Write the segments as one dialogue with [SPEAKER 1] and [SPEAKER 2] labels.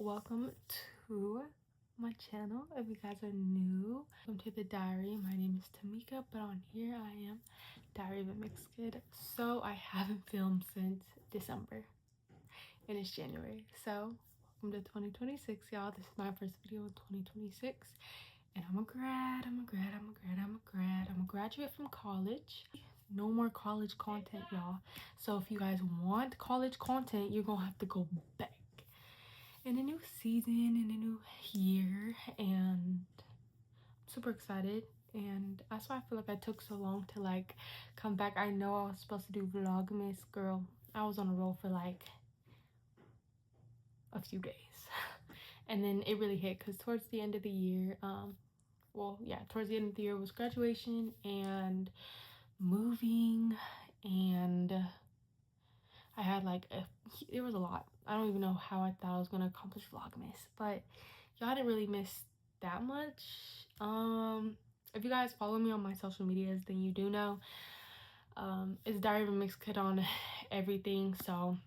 [SPEAKER 1] welcome to my channel. If you guys are new, welcome to the diary. My name is Tamika, but on here I am Diary of a Mixed Kid. So I haven't filmed since December and it's January, so welcome to 2026, y'all. This is my first video in 2026 and I'm a graduate from college. No more college content, y'all. So if you guys want college content, you're gonna have to go back in a new season, in a new year, and I'm super excited. And that's why I feel like I took so long to like come back. I know I was supposed to do Vlogmas, girl. I was on a roll for like a few days and then it really hit because towards the end of the year, towards the end of the year was graduation and moving, and I had like there was a lot. I don't even know how I thought I was gonna accomplish Vlogmas, but y'all didn't really miss that much. If you guys follow me on my social medias, then you do know it's Diary of a Mixed Kid on everything. So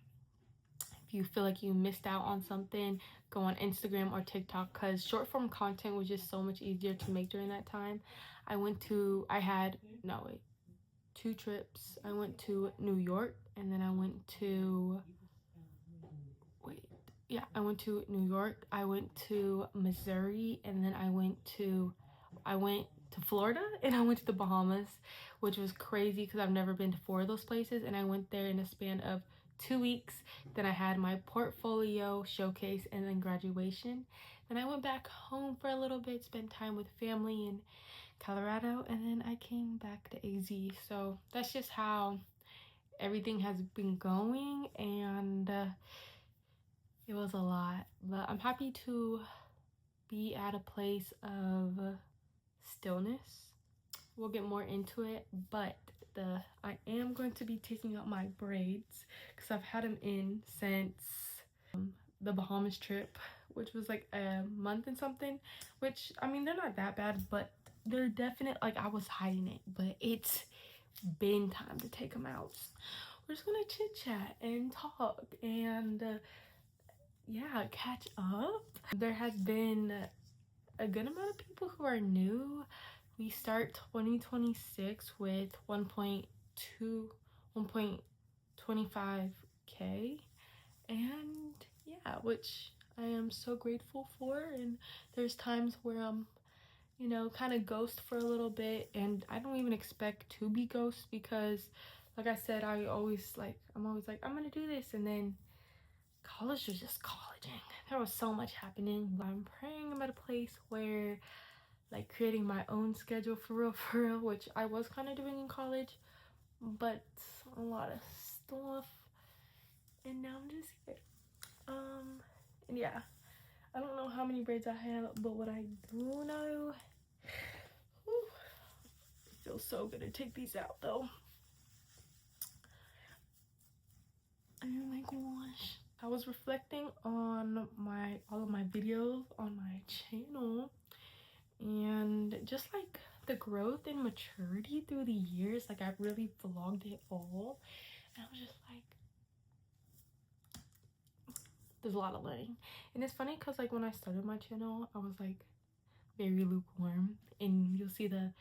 [SPEAKER 1] if you feel like you missed out on something, go on Instagram or TikTok, because short form content was just so much easier to make during that time. I had two trips. I went to New York, and then I went to New York. I went to Missouri, and then I went to Florida, and I went to the Bahamas, which was crazy because I've never been to four of those places, and I went there in a span of 2 weeks. Then I had my portfolio showcase and then graduation. Then I went back home for a little bit, spent time with family in Colorado, and then I came back to AZ. So that's just how everything has been going, and it was a lot, but I'm happy to be at a place of stillness. We'll get more into it, but I am going to be taking out my braids because I've had them in since the Bahamas trip, which was like a month and something, which I mean they're not that bad, but they're definite. Like, I was hiding it, but it's been time to take them out. We're just gonna chit chat and talk and yeah, catch up. There has been a good amount of people who are new. We start 2026 with 1.25k, and yeah, which I am so grateful for. And there's times where I'm kind of ghost for a little bit, and I don't even expect to be ghost because like I said, I'm always like I'm gonna do this, and then college was just colleging. There was so much happening, but I'm praying I'm at a place where like creating my own schedule for real, which I was kind of doing in college, but a lot of stuff, and now I'm just here. And yeah, I don't know how many braids I have, but what I do know, whew, it feels so good to take these out though. Oh my gosh. I was reflecting on all of my videos on my channel, and just like the growth and maturity through the years. Like, I've really vlogged it all, and I was just like, there's a lot of learning. And it's funny because like when I started my channel, I was like very lukewarm, and you'll see the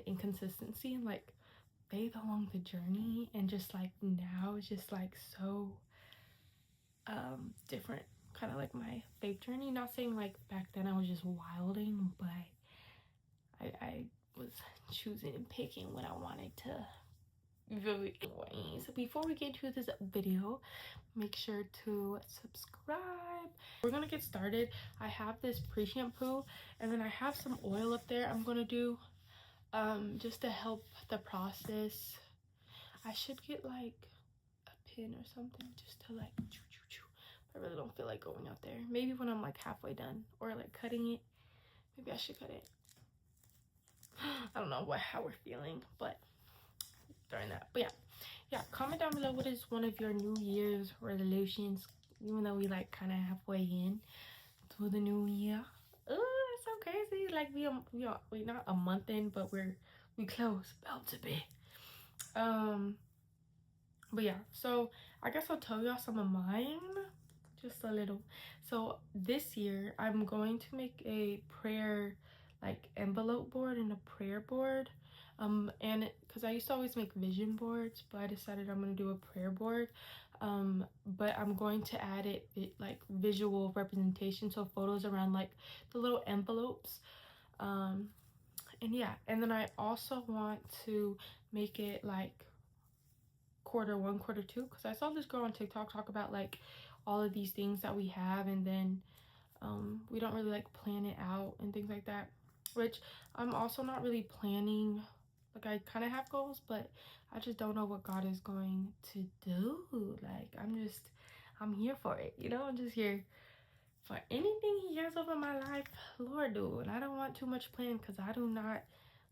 [SPEAKER 1] inconsistency and like bathe along the journey, and just like now it's just like so different, kind of like my faith journey. Not saying like back then I was just wilding, but I was choosing and picking when I wanted to. So before we get into this video, make sure to subscribe. We're gonna get started. I have this pre-shampoo, and then I have some oil up there I'm gonna do just to help the process. I should get like a pin or something just to like choo choo choo. I really don't feel like going out there. Maybe when I'm like halfway done or like cutting it, maybe I should cut it. I don't know how we're feeling, but during that. But yeah, comment down below what is one of your New Year's resolutions, even though we like kind of halfway in to the new year. Oh, it's so crazy. Like we not a month in, but we close, about to be. But yeah, so I guess I'll tell y'all some of mine, just a little. So this year I'm going to make a prayer like envelope board and a prayer board, and because I used to always make vision boards, but I decided I'm going to do a prayer board. But I'm going to add like visual representation, so photos around like the little envelopes. And yeah, and then I also want to make it like quarter one, quarter two, because I saw this girl on TikTok talk about like all of these things that we have, and then we don't really like plan it out and things like that, which I'm also not really planning. Like, I kind of have goals, but I just don't know what God is going to do. Like, I'm here for it, you know. I'm just here for anything he has over my life. Lord, do. And I don't want too much plan, because I do not,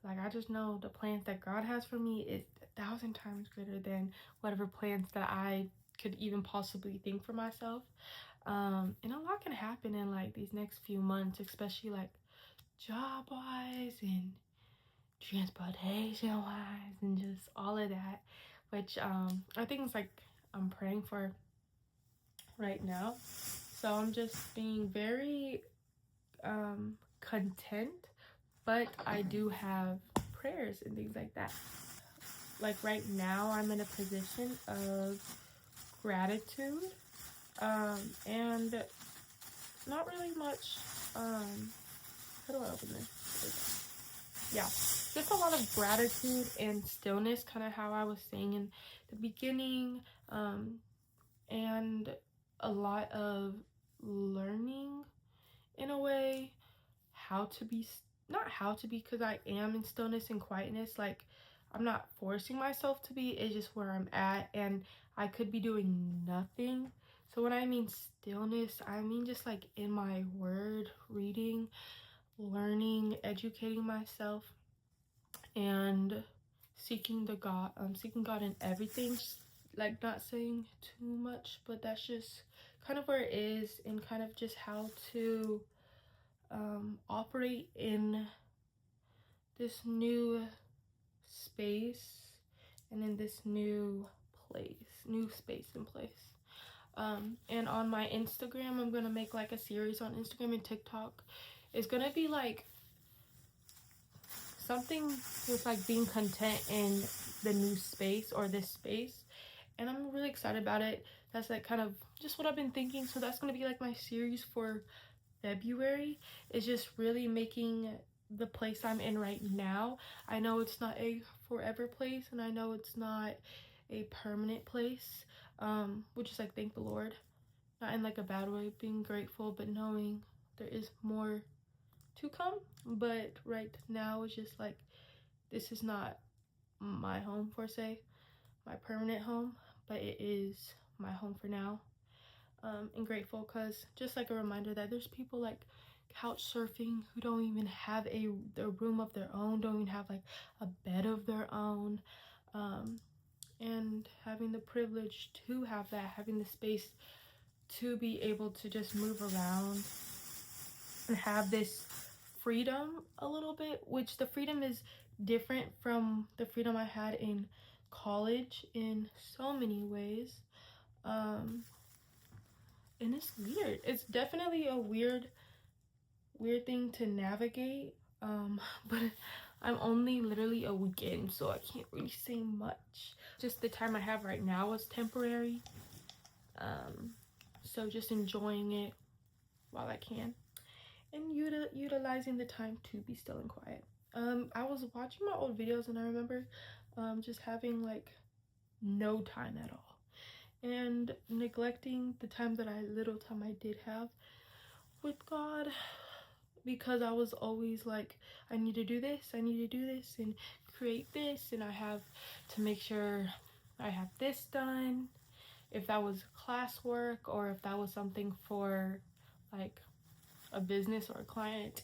[SPEAKER 1] like, I just know the plans that God has for me is 1,000 times greater than whatever plans that I could even possibly think for myself. And a lot can happen in like these next few months, especially like job wise and transportation wise and just all of that, which I think it's like I'm praying for right now. So I'm just being very content, but I do have prayers and things like that. Like right now I'm in a position of gratitude, and not really much. How do I open this? Yeah, just a lot of gratitude and stillness, kind of how I was saying in the beginning, and a lot of learning in a way how to be, not how to be, because I am in stillness and quietness. Like, I'm not forcing myself to be, it's just where I'm at, and I could be doing nothing. So when I mean stillness, I mean just like in my word, reading, learning, educating myself, and seeking seeking God in everything. Like, not saying too much, but that's just kind of where it is, and kind of just how to operate in this new space and in this new space and place. And on my Instagram, I'm gonna make like a series on Instagram and TikTok. It's gonna be like something with like being content in the new space or this space, and I'm really excited about it. That's like kind of just what I've been thinking. So that's gonna be like my series for February, is just really making the place I'm in right now. I know it's not a forever place, and I know it's not a permanent place, which is like, thank the Lord, not in like a bad way, being grateful, but knowing there is more to come. But right now it's just like, this is not my home per se, my permanent home, but it is my home for now. And grateful, because just like a reminder that there's people like couch surfing who don't even have a room of their own, don't even have like a bed of their own, and having the privilege to have that, having the space to be able to just move around and have this freedom a little bit, which the freedom is different from the freedom I had in college in so many ways. And it's weird. It's definitely a weird thing to navigate. But I'm only literally a weekend, so I can't really say much. Just the time I have right now is temporary. So just enjoying it while I can, and utilizing the time to be still and quiet. I was watching my old videos, and I remember just having like no time at all, and neglecting the little time I did have with God, because I was always like, I need to do this, I need to do this and create this, and I have to make sure I have this done, if that was classwork or if that was something for like a business or a client,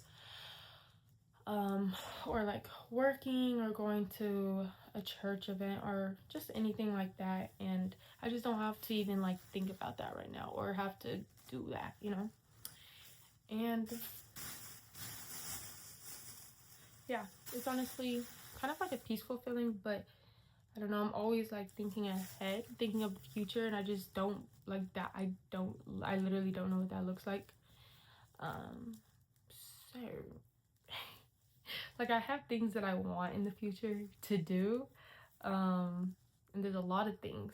[SPEAKER 1] or like working or going to a church event or just anything like that. And I just don't have to even like think about that right now, or have to do that, you know. And yeah, it's honestly kind of like a peaceful feeling, but I don't know, I'm always like thinking ahead, thinking of the future, and I just don't like that. I literally don't know what that looks like. So like I have things that I want in the future to do. And there's a lot of things.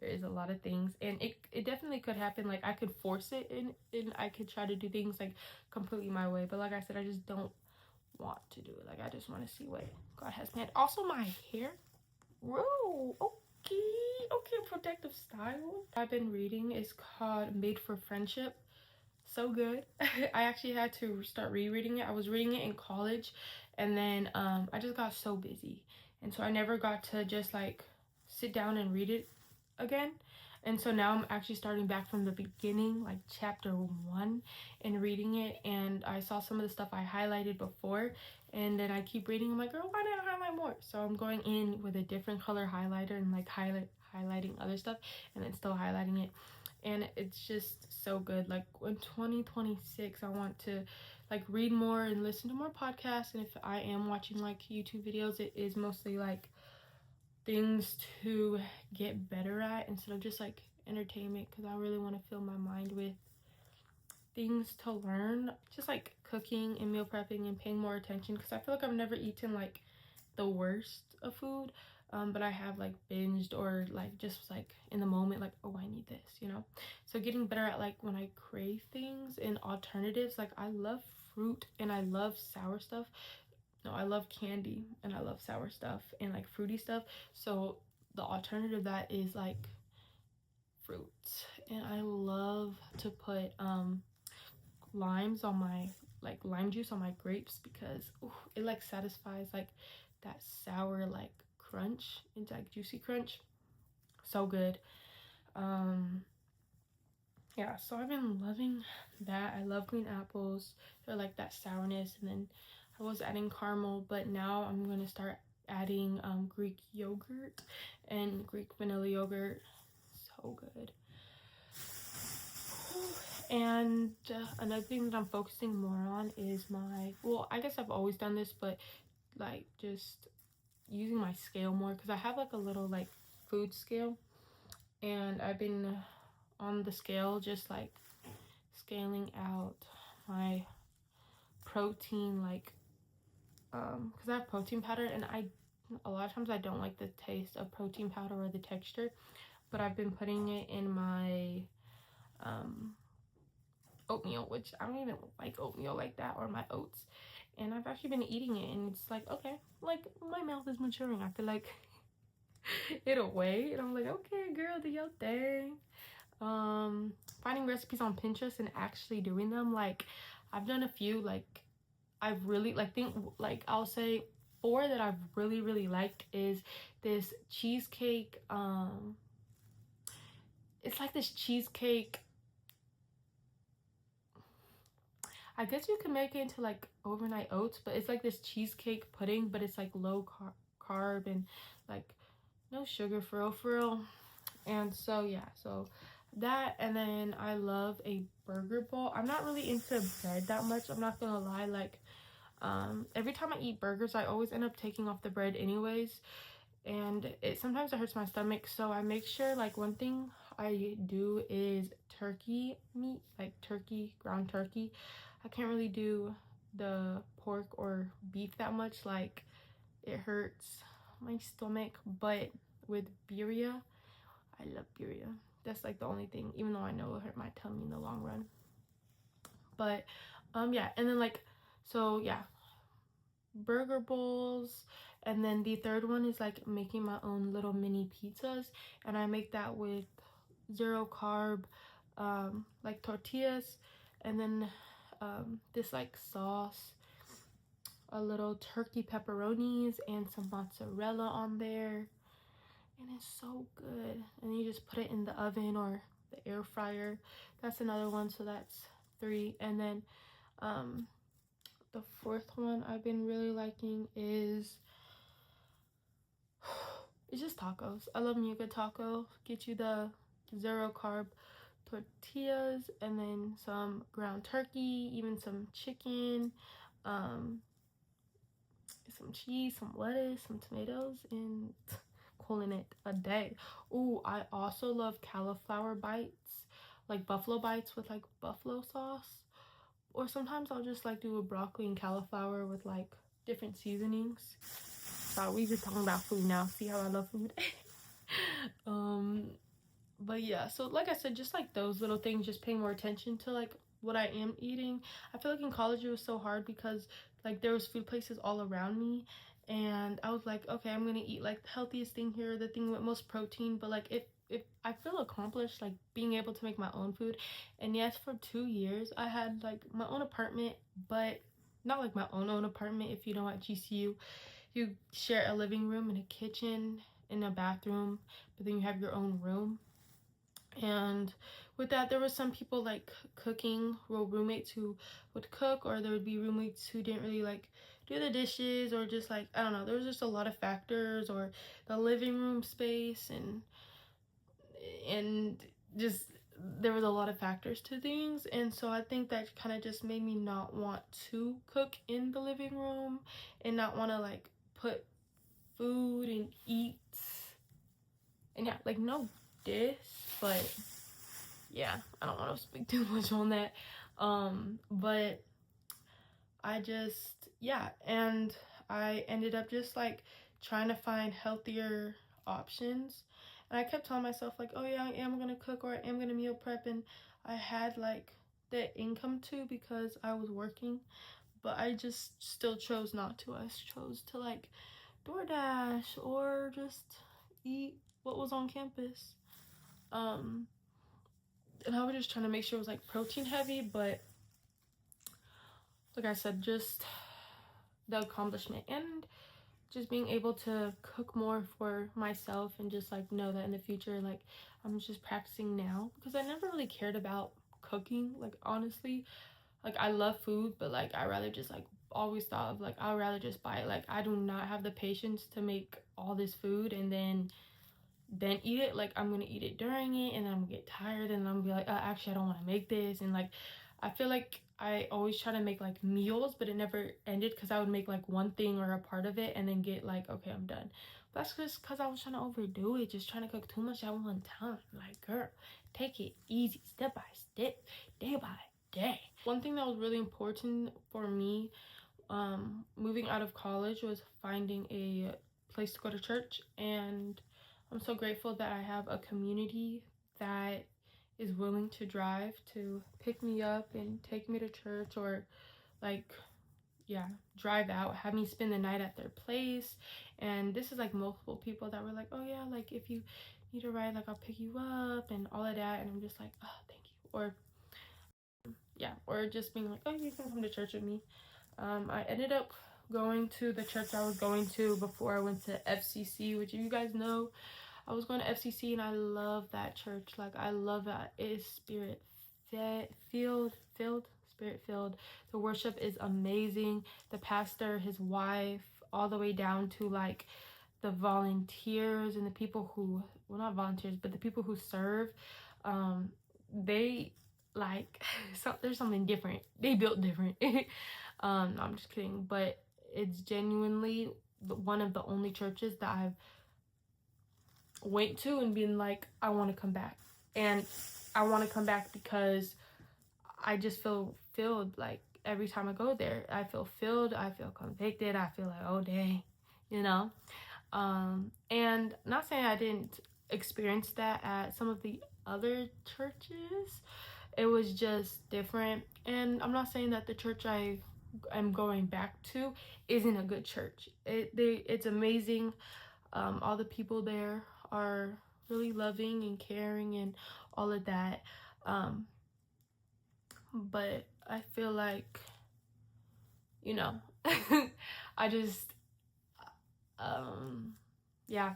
[SPEAKER 1] There is a lot of things, and it definitely could happen. Like I could force it, and I could try to do things like completely my way. But like I said, I just don't want to do it. Like I just want to see what God has planned. Also, my hair. Whoa, okay, protective style. I've been reading is called Made for Friendship. So good. I actually had to start rereading it. I was reading it in college, and then I just got so busy, and so I never got to just like sit down and read it again. And so now I'm actually starting back from the beginning, like chapter 1, and reading it. And I saw some of the stuff I highlighted before, and then I keep reading. I'm like, girl, why didn't I highlight more? So I'm going in with a different color highlighter and like highlighting other stuff, and then still highlighting it. And it's just so good. Like in 2026, I want to like read more and listen to more podcasts. And if I am watching like YouTube videos, it is mostly like things to get better at instead of just like entertainment, because I really want to fill my mind with things to learn, just like cooking and meal prepping and paying more attention, because I feel like I've never eaten like the worst of food, but I have like binged or like just like in the moment like, oh, I need this, you know. So getting better at like when I crave things and alternatives. Like I love fruit and I love sour stuff. No, I love candy and I love sour stuff and like fruity stuff. So the alternative that is like fruits. And I love to put limes on my like lime juice on my grapes, because ooh, it like satisfies like that sour like crunch into like juicy crunch. So good. Yeah, so I've been loving that. I love green apples. They're like that sourness, and then I was adding caramel, but now I'm gonna start adding Greek yogurt and Greek vanilla yogurt. So good. And another thing that I'm focusing more on is my, well, I guess I've always done this, but like just using my scale more, because I have like a little like food scale, and I've been on the scale just like scaling out my protein, like because I have protein powder, and I a lot of times I don't like the taste of protein powder or the texture, but I've been putting it in my oatmeal, which I don't even like oatmeal like that, or my oats. And I've actually been eating it, and it's like, okay, like my mouth is maturing. I feel like it'll wait, and I'm like, okay, girl, do your thing. Finding recipes on Pinterest and actually doing them. Like I've done a few, like I've really like think like I'll say 4 that I've really liked is this cheesecake. It's like this cheesecake, I guess you can make it into like overnight oats, but it's like this cheesecake pudding, but it's like low carb and like no sugar for real. And so yeah, so that, and then I love a burger bowl. I'm not really into bread that much, I'm not gonna lie. Like every time I eat burgers, I always end up taking off the bread anyways, and it sometimes it hurts my stomach. So I make sure, like one thing I do is turkey meat, like turkey, ground turkey. I can't really do the pork or beef that much, like it hurts my stomach. But with birria, I love birria. That's like the only thing, even though I know it'll hurt my tummy in the long run. But yeah, and then like, so yeah, burger bowls. And then the third one is like making my own little mini pizzas, and I make that with 0 carb like tortillas, and then this like sauce, a little turkey pepperonis and some mozzarella on there, and it's so good. And you just put it in the oven or the air fryer. That's another one. So that's 3. And then the 4th one I've been really liking is it's just tacos. I love me a good taco. Get you the 0 carb tortillas, and then some ground turkey, even some chicken, some cheese, some lettuce, some tomatoes, and calling it a day. Ooh, I also love cauliflower bites, like buffalo bites with like buffalo sauce. Or sometimes I'll just like do a broccoli and cauliflower with like different seasonings. So we just talking about food now. See how I love food. But yeah, so like I said, just like those little things, just paying more attention to like what I am eating. I feel like in college it was so hard because like there was food places all around me, and I was like, okay, I'm gonna eat like the healthiest thing here, the thing with most protein. But like if I feel accomplished like being able to make my own food. And yes, for 2 years I had like my own apartment, but not like my own apartment. If you know, at GCU you share a living room and a kitchen and a bathroom, but then you have your own room. And with that, there were some people like cooking, well, roommates who would cook, or there would be roommates who didn't really like do the dishes, or just like, I don't know, there was just a lot of factors, or the living room space, and just there was a lot of factors to things. And so I think that kind of just made me not want to cook in the living room and not want to like put food and eat. And yeah, like no dish, but yeah, I don't want to speak too much on that. But I just, yeah, and I ended up just like trying to find healthier options. And I kept telling myself like, oh yeah, I am gonna cook, or I am gonna meal prep. And I had like the income to, because I was working, but I just still chose not to. I chose to like DoorDash or just eat what was on campus. And I was just trying to make sure it was like protein heavy, but like I said, just the accomplishment and just being able to cook more for myself, and just like know that in the future, like I'm just practicing now, because I never really cared about cooking. Like honestly, like I love food, but like I rather just like always thought of like I'd rather just buy it. Like I do not have the patience to make all this food and then eat it. Like I'm gonna eat it during it, and then I'm gonna get tired, and I'm gonna be like, actually I don't want to make this. And like I feel like I always try to make like meals, but it never ended, because I would make like one thing or a part of it and then get like, okay, I'm done. But that's just because I was trying to overdo it, just trying to cook too much at one time. Like girl, take it easy, step by step, day by day. One thing that was really important for me moving out of college was finding a place to go to church. And I'm so grateful that I have a community that is willing to drive to pick me up and take me to church, or like, yeah, drive out, have me spend the night at their place. And this is like multiple people that were like, oh yeah, like if you need a ride, like I'll pick you up and all of that. And I'm just like, oh, thank you. Or yeah, or just being like, oh, you can come to church with me. I ended up going to the church I was going to before I went to FCC, which you guys know. I was going to FCC, and I love that church. Like I love that it is spirit filled. Spirit filled. The worship is amazing. The pastor, his wife, all the way down to like the volunteers and the people who, well, not volunteers, but the people who serve, they like so there's something different. They built different. No, I'm just kidding, but it's genuinely one of the only churches that I've went to and been like, I want to come back. And I want to come back because I just feel filled. Like every time I go there, I feel filled, I feel convicted, I feel like, oh dang, you know. And not saying I didn't experience that at some of the other churches. It was just different. And I'm not saying that the church I am going back to isn't a good church. It's amazing. All the people there are really loving and caring and all of that. But I feel like, you know, I just yeah,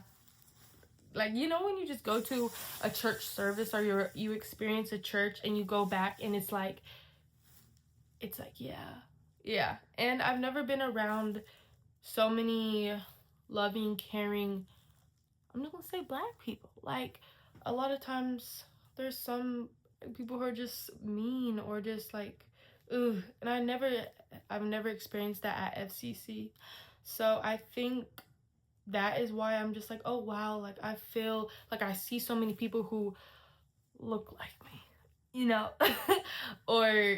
[SPEAKER 1] like, you know, when you just go to a church service, or you experience a church and you go back and it's like yeah. And I've never been around so many loving, caring, I'm not gonna say black people. Like a lot of times there's some people who are just mean, or just like ugh. And I've never experienced that at FCC. So I think that is why I'm just like, oh wow, like I feel like I see so many people who look like me, you know. or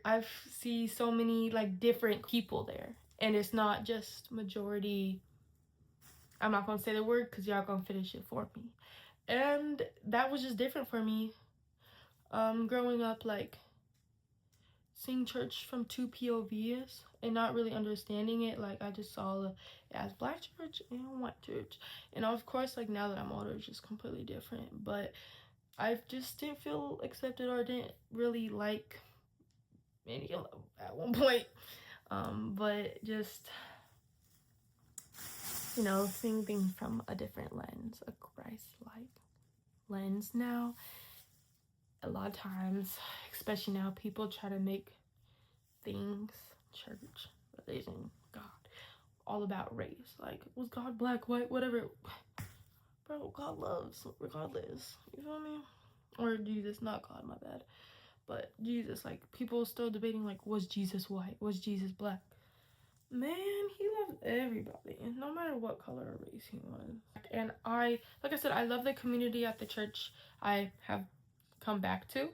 [SPEAKER 1] I see so many like different people there, and it's not just majority. I'm not gonna say the word because y'all gonna finish it for me. And that was just different for me, growing up, like seeing church from two POVs and not really understanding it. Like I just saw it as black church and white church, and of course like now that I'm older it's just completely different. But I just didn't feel accepted or didn't really like any of them at one point. But just, you know, seeing things from a different lens, a Christ-like lens now. A lot of times, especially now, people try to make things, church, religion, God, all about race. Like, was God black, white, whatever? Bro, God loves regardless. You feel me? Or Jesus, not God, my bad. But Jesus, like, people still debating, like, was Jesus white? Was Jesus black? Man, he loved everybody, no matter what color or race he was. And like I said, I love the community at the church I have come back to.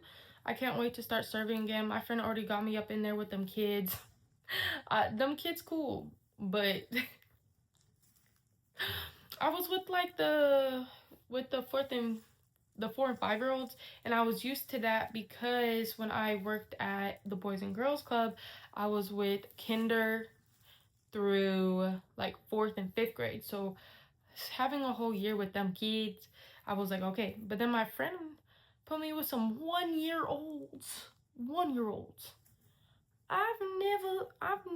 [SPEAKER 1] I can't wait to start serving again. My friend already got me up in there with them kids. Them kids cool, but I was with like the 4 and 5-year-olds, and I was used to that because when I worked at the Boys and Girls Club, I was with kinder through like 4th and 5th grade. So having a whole year with them kids, I was like, okay. But then my friend put me with some 1-year-olds. 1-year-olds. I've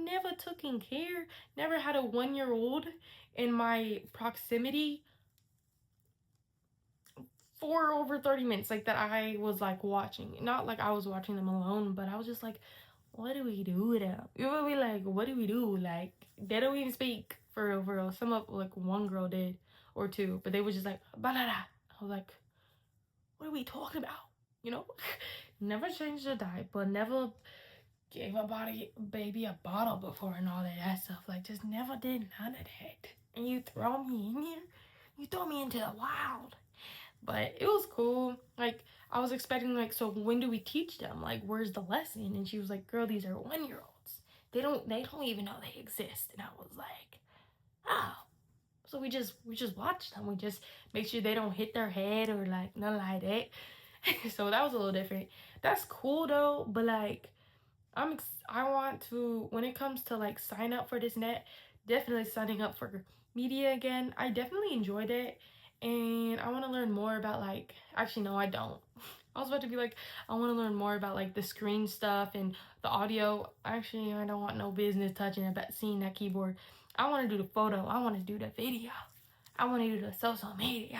[SPEAKER 1] never taken care, never had a 1-year-old in my proximity for over 30 minutes, like that I was like watching. Not like I was watching them alone, but I was just like, what do we do with them? You know, like, what do we do? Like, they don't even speak for real, for real. Some of, like, one girl did, or two, but they was just like, ba-da-da. I was like, what are we talking about? You know? Never changed a diaper, never gave a baby a bottle before and all of that stuff. Like, just never did none of that. And you throw me in here? You throw me into the wild. But it was cool. Like, I was expecting, like, so when do we teach them? Like, where's the lesson? And she was like, girl, these are 1-year-olds. They don't even know they exist. And I was like, oh. So we just watch them. We just make sure they don't hit their head or like nothing like that. So that was a little different. That's cool though, but like I want to, when it comes to like sign up for this net, definitely signing up for media again. I definitely enjoyed it, and I want to learn more about like, actually no, I don't. I was about to be like, I want to learn more about like the screen stuff and the audio. Actually, I don't want no business touching about seeing that keyboard. I want to do the photo. I want to do the video. I want to do the social media.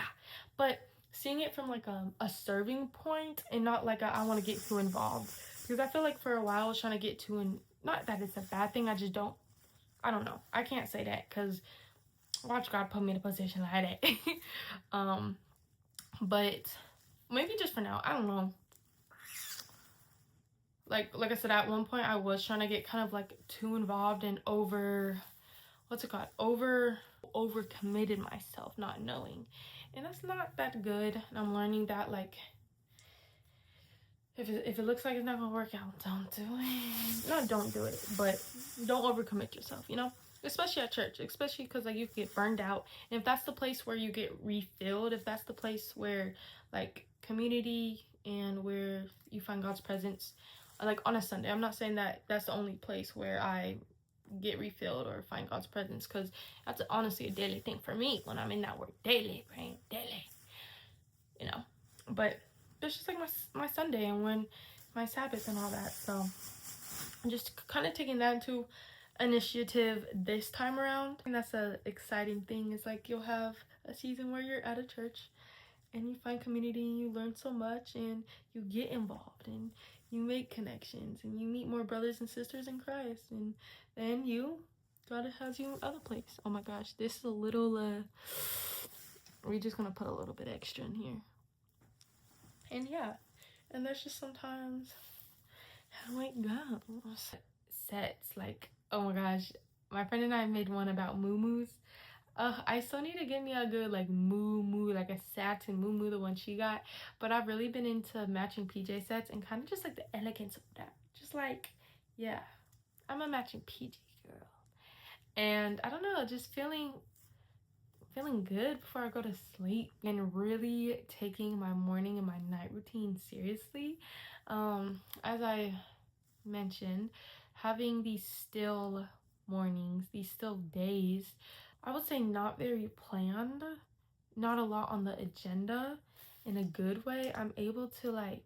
[SPEAKER 1] But seeing it from like a serving point and not like I want to get too involved. Because I feel like for a while I was trying to get too not that it's a bad thing, I don't know. I can't say that because watch God put me in a position like that. But maybe just for now, I don't know. Like I said, at one point I was trying to get kind of like too involved and over committed myself, not knowing. And that's not that good. And I'm learning that like if it looks like it's not gonna work out, don't do it. Not don't do it, but don't overcommit yourself, you know? Especially at church, especially because like you get burned out. And if that's the place where you get refilled, if that's the place where like community and where you find God's presence, like on a Sunday, I'm not saying that that's the only place where I get refilled or find God's presence, because that's honestly a daily thing for me when I'm in that word daily, right? Daily, you know. But it's just like my Sunday and when my Sabbath and all that. So I'm just kind of taking that into initiative this time around, and that's a exciting thing. It's like you'll have a season where you're at a church and you find community and you learn so much and you get involved and you make connections and you meet more brothers and sisters in Christ, and then God has you in other place. Oh my gosh, this is a little we're just gonna put a little bit extra in here. And yeah, and that's just sometimes how it goes. Sets, like, oh my gosh, my friend and I made one about moo-moos. I still need to get me a good like moo, like a satin moo, the one she got. But I've really been into matching PJ sets and kind of just like the elegance of that. Just like, yeah, I'm a matching PJ girl. And I don't know, just feeling good before I go to sleep and really taking my morning and my night routine seriously. As I mentioned, having these still mornings, these still days, I would say not very planned, not a lot on the agenda in a good way. I'm able to like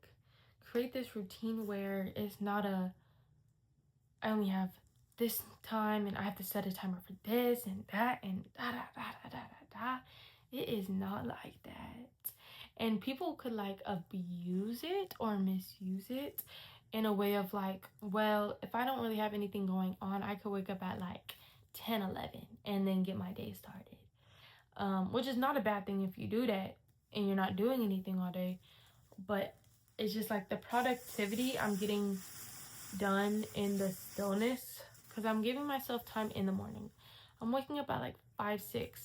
[SPEAKER 1] create this routine where it's not I only have this time and I have to set a timer for this and that and da da da da da da da. It is not like that. And people could like abuse it or misuse it in a way of like, well, if I don't really have anything going on, I could wake up at like 10, 11 and then get my day started. Which is not a bad thing if you do that and you're not doing anything all day. But it's just like the productivity I'm getting done in the stillness because I'm giving myself time in the morning. I'm waking up at like 5, 6,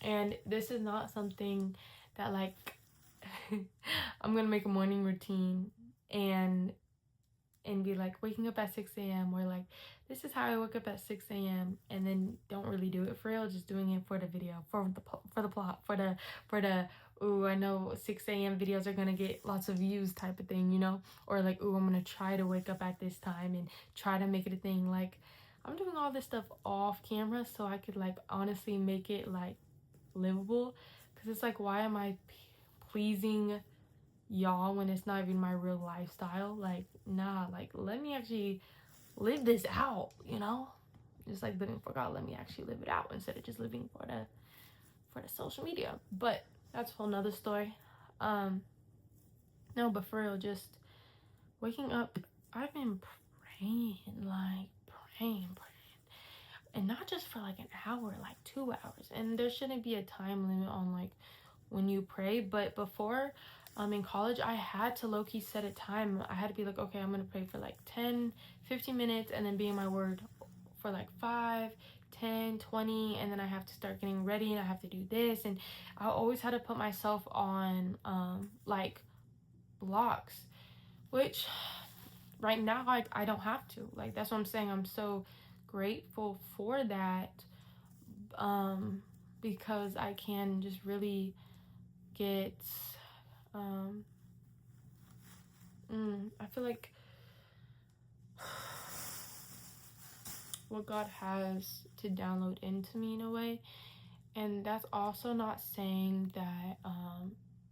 [SPEAKER 1] and this is not something that like I'm gonna make a morning routine and be like waking up at 6 a.m. or like this is how I wake up at 6 a.m. and then don't really do it for real, just doing it for the video, for the plot, for the ooh, I know 6 a.m. videos are gonna get lots of views type of thing, you know? Or like, ooh, I'm gonna try to wake up at this time and try to make it a thing. Like, I'm doing all this stuff off camera so I could like honestly make it like livable. Because it's like, why am I pleasing y'all when it's not even my real lifestyle? Like, nah, like let me actually live this out, you know? Just like living for God, let me actually live it out instead of just living for the social media. But that's a whole nother story. No, but for real, just waking up, I've been praying, like praying, and not just for like an hour, like 2 hours. And there shouldn't be a time limit on like when you pray, but before in college I had to low-key set a time. I had to be like, okay, I'm gonna pray for like 10-15 minutes and then be in my word for like 5, 10, 20, and then I have to start getting ready and I have to do this. And I always had to put myself on like blocks, which right now I don't have to. Like, that's what I'm saying. I'm so grateful for that, because I can just really get I feel like what God has to download into me in a way. And that's also not saying that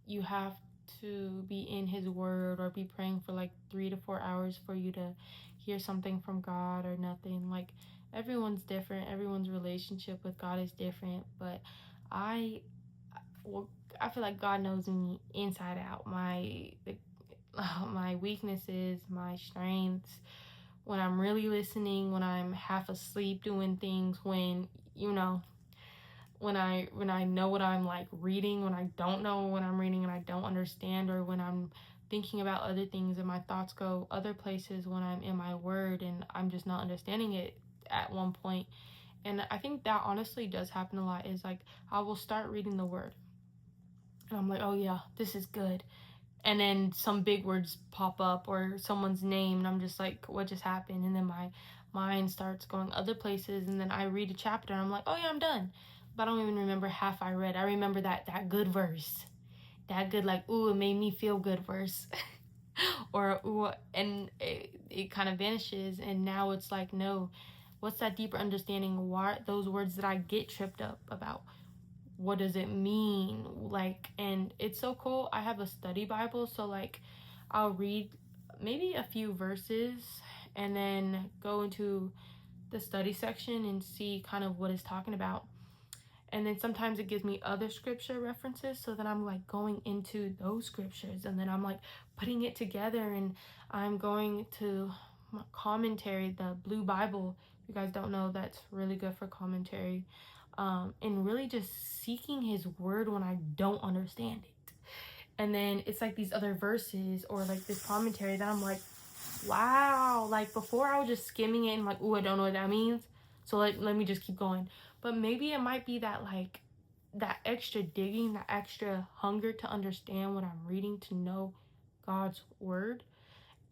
[SPEAKER 1] you have to be in his word or be praying for like 3 to 4 hours for you to hear something from God or nothing. Like, everyone's different, everyone's relationship with God is different, but I feel like God knows me inside out, my weaknesses, my strengths, when I'm really listening, when I'm half asleep doing things, when you know, when I know what I'm like reading, when I don't know what I'm reading and I don't understand, or when I'm thinking about other things and my thoughts go other places when I'm in my word and I'm just not understanding it at one point. And I think that honestly does happen a lot, is like I will start reading the word and I'm like, oh yeah, this is good, and then some big words pop up or someone's name and I'm just like, what just happened? And then my mind starts going other places, and then I read a chapter and I'm like, oh yeah, I'm done. But I don't even remember half I read. I remember that good verse, that good, like, ooh, it made me feel good verse. Or ooh, and it kind of vanishes, and now it's like, no, what's that deeper understanding? Why those words that I get tripped up about, what does it mean? Like, and it's so cool. I have a study Bible, so like I'll read maybe a few verses and then go into the study section and see kind of what it's talking about. And then sometimes it gives me other scripture references, so then I'm like going into those scriptures and then I'm like putting it together, and I'm going to commentary, the Blue Bible. If you guys don't know, that's really good for commentary. And really just seeking his word when I don't understand it. And then it's like these other verses or like this commentary that I'm like, wow. Like, before I was just skimming it and like, ooh, I don't know what that means, So let me just keep going. But maybe it might be that like that extra digging, that extra hunger to understand what I'm reading, to know God's word.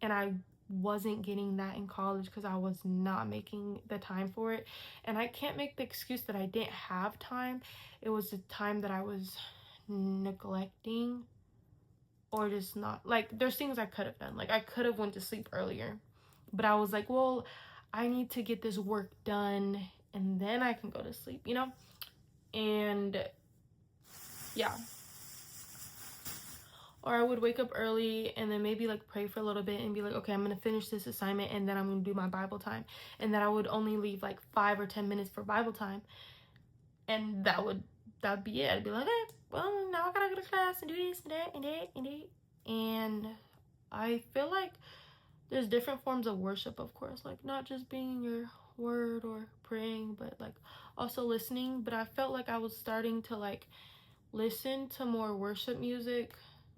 [SPEAKER 1] And I wasn't getting that in college because I was not making the time for it. And I can't make the excuse that I didn't have time. It was the time that I was neglecting, or just not, like, there's things I could have done. Like I could have went to sleep earlier, but I was like, well, I need to get this work done and then I can go to sleep, you know? And yeah. Or I would wake up early and then maybe like pray for a little bit and be like, okay, I'm gonna finish this assignment and then I'm gonna do my Bible time. And then I would only leave like 5 or 10 minutes for Bible time, and that'd be it. I'd be like, okay, well, now I gotta go to class and do this and that and that and that. And I feel like there's different forms of worship, of course, like not just being in your word or praying, but like also listening. But I felt like I was starting to like listen to more worship music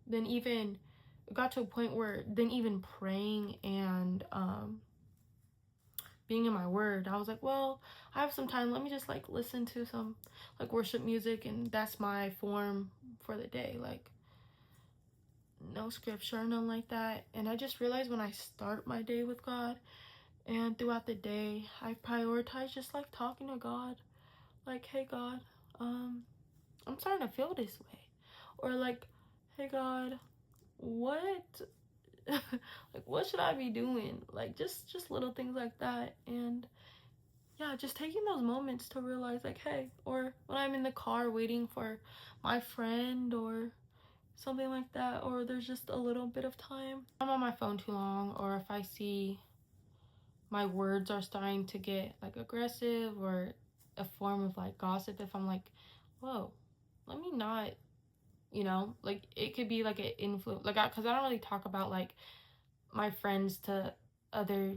[SPEAKER 1] than even, got to a point where then even praying and being in my word, I was like, well, I have some time, let me just like listen to some like worship music, and that's my form for the day. Like no scripture, nothing like that. And I just realized when I start my day with God and throughout the day, I prioritize just like talking to God, like, hey God, I'm starting to feel this way. Or like, hey God, what like what should I be doing? Like just little things like that. And yeah, just taking those moments to realize like, hey, or when I'm in the car waiting for my friend or something like that, or there's just a little bit of time, I'm on my phone too long, or if I see my words are starting to get like aggressive or a form of like gossip, if I'm like, whoa, let me not, you know, like it could be like an influence, like because I don't really talk about like my friends to other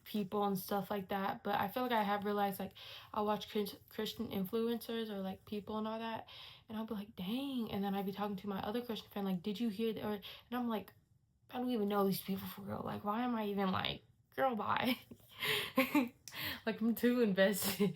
[SPEAKER 1] people and stuff like that, but I feel like I have realized like I'll watch Christian influencers or like people and all that, and I'll be like, dang, and then I'd be talking to my other Christian friend like, did you hear that? Or, and I'm like, I don't even know these people for real, like why am I even like, girl, bye. Like I'm too invested.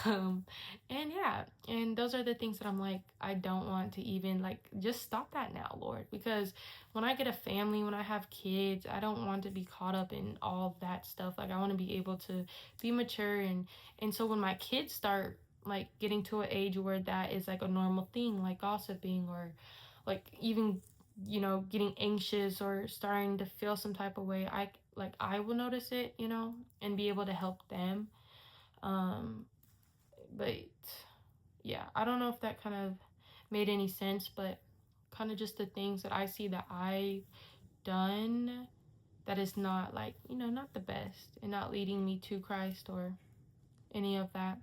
[SPEAKER 1] um and yeah, and those are the things that I'm like, I don't want to even like, just stop that now, Lord, because when I get a family, when I have kids, I don't want to be caught up in all of that stuff. Like I want to be able to be mature, and so when my kids start like getting to an age where that is like a normal thing, like gossiping or like even, you know, getting anxious or starting to feel some type of way, I will notice it, you know, and be able to help them. um but yeah, I don't know if that kind of made any sense, but kind of just the things that I see that I've done that is not like, you know, not the best and not leading me to Christ or any of that,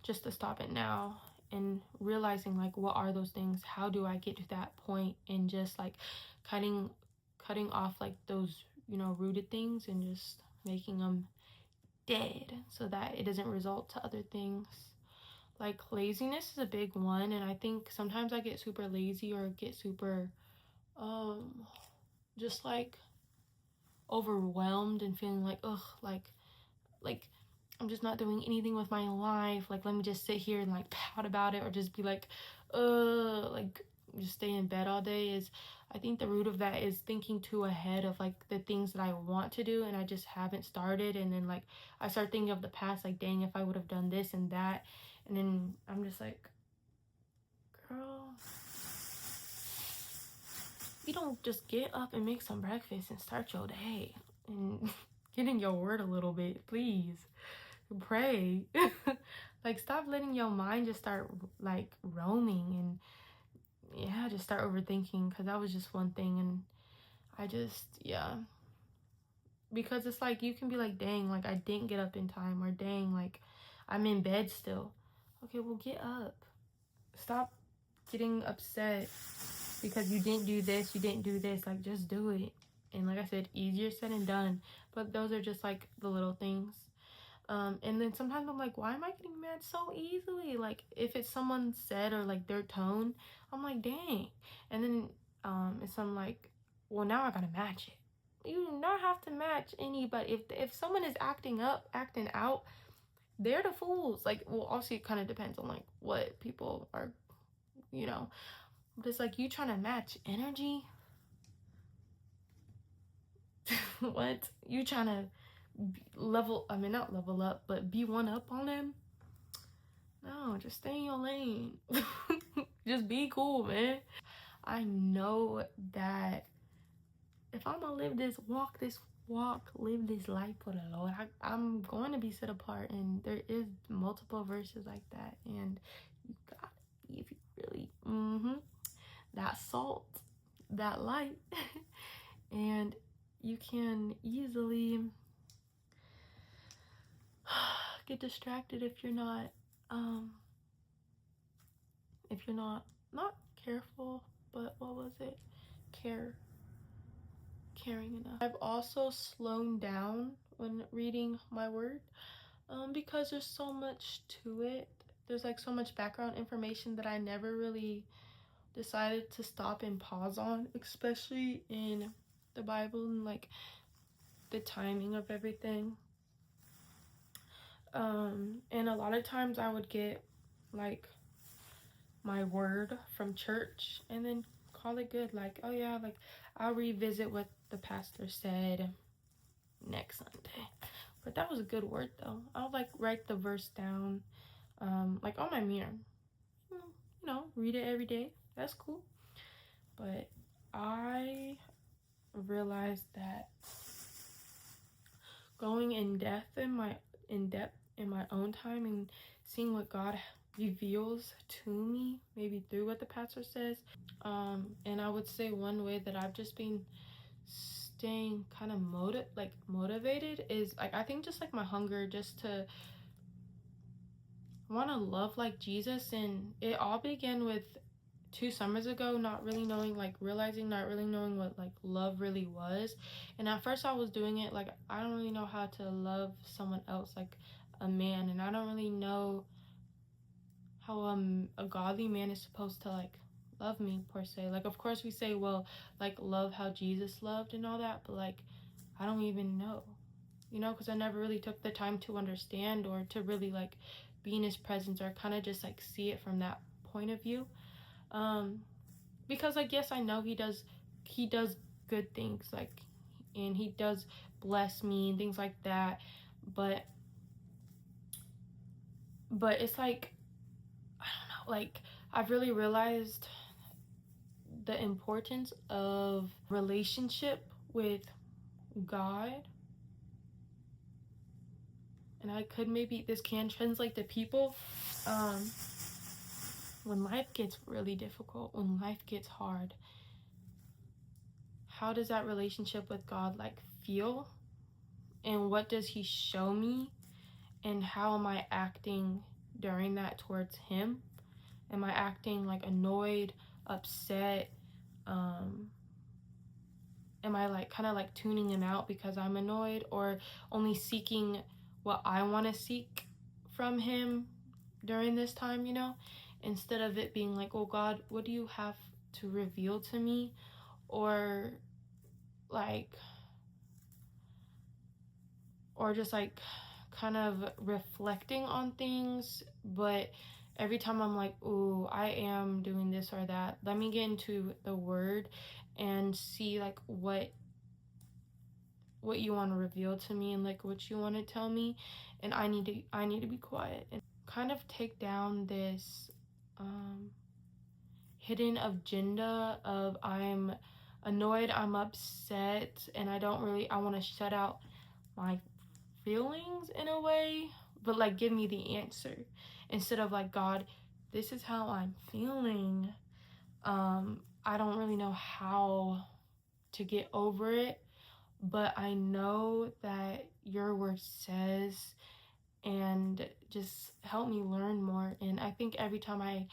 [SPEAKER 1] just to stop it now and realizing like, what are those things, how do I get to that point, and just like cutting off like those, you know, rooted things and just making them dead so that it doesn't result to other things. Like laziness is a big one, and I think sometimes I get super lazy or get super just like overwhelmed and feeling like, ugh, like I'm just not doing anything with my life. Like let me just sit here and like pout about it, or just be like like just stay in bed all day. Is, I think the root of that is thinking too ahead of like the things that I want to do and I just haven't started, and then like I start thinking of the past, like dang, if I would have done this and that, and then I'm just like, girl, you don't just get up and make some breakfast and start your day and get in your word a little bit, please. Pray. Like stop letting your mind just start like roaming, and yeah, just start overthinking, because that was just one thing. And I just, yeah, because it's like you can be like, dang, like I didn't get up in time, or dang, like I'm in bed still. Okay, well, get up. Stop getting upset because you didn't do this, you didn't do this. Like just do it. And like I said, easier said than done, but those are just like the little things. And then sometimes I'm like, why am I getting mad so easily? Like if it's someone said or like their tone, I'm like, dang. And then it's I'm like, well, now I gotta match it. do not have to match anybody. If someone is acting out, they're the fools. Like, well, obviously it kind of depends on like what people are, you know. But it's like, you trying to match energy. What? You trying to not level up, but be one up on them? No, just stay in your lane. Just be cool, man. I know that if I'm gonna live this walk, live this life for the Lord, I'm going to be set apart. And there is multiple verses like that. And you got, if you really, that salt, that light. And you can easily get distracted if you're not not careful, but what was it, caring enough. I've also slowed down when reading my word, because there's so much to it. There's like so much background information that I never really decided to stop and pause on, especially in the Bible and like the timing of everything. And a lot of times I would get like my word from church and then call it good. Like, oh yeah, like I'll revisit what the pastor said next Sunday. But that was a good word though. I'll like write the verse down, like on my mirror. You know, read it every day. That's cool. But I realized that going in depth in my own time and seeing what God reveals to me, maybe through what the pastor says. And I would say one way that I've just been staying kind of motivated is like, I think just like my hunger just to want to love like Jesus. And it all began with 2 summers ago, not really knowing what like love really was. And at first I was doing it like, I don't really know how to love someone else, like a man, and I don't really know how a godly man is supposed to like love me per se. Like, of course we say, well, like love how Jesus loved and all that, but like I don't even know, you know, because I never really took the time to understand or to really like be in his presence or kind of just like see it from that point of view. Because like, yes, I know he does good things, like, and he does bless me and things like that, but it's like, I don't know, like I've really realized the importance of relationship with God. And this can translate to people. When life gets really difficult, when life gets hard, how does that relationship with God like feel? And what does he show me? And how am I acting during that towards him? Am I acting like annoyed, upset? Am I like kind of like tuning him out because I'm annoyed, or only seeking what I want to seek from him during this time, you know? Instead of it being like, oh God, what do you have to reveal to me? Or just like kind of reflecting on things. But every time I'm like, ooh, I am doing this or that, let me get into the word and see like what you want to reveal to me and like what you want to tell me. And I need to be quiet and kind of take down this hidden agenda of I'm annoyed, I'm upset, and I want to shut out my feelings in a way, but like give me the answer instead of like, God, this is how I'm feeling. I don't really know how to get over it, but I know that your word says, and just help me learn more. And I think every time I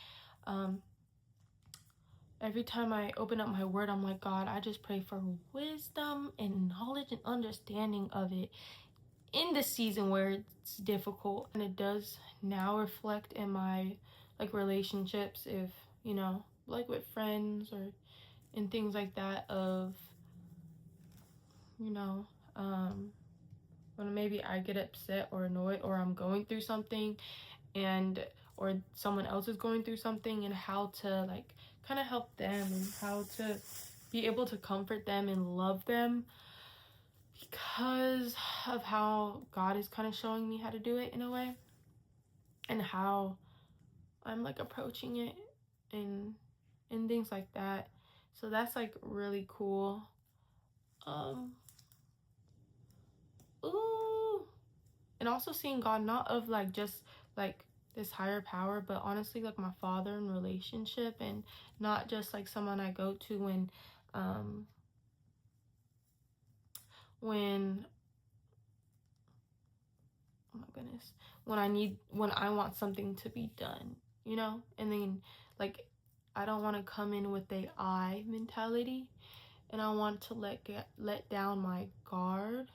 [SPEAKER 1] open up my word, I'm like, God, I just pray for wisdom and knowledge and understanding of it in the season where it's difficult. And it does now reflect in my like relationships, if you know, like with friends or and things like that, of you know, when maybe I get upset or annoyed, or I'm going through something, and or someone else is going through something, and how to like kind of help them, and how to be able to comfort them and love them, because of how God is kind of showing me how to do it in a way, and how I'm like approaching it, and things like that. So that's like really cool. Ooh. And also seeing God not of like just like this higher power, but honestly like my father in relationship, and not just like someone I go to when oh my goodness, when I want something to be done, you know. And then like I don't want to come in with a I mentality, and I want to let down my guard.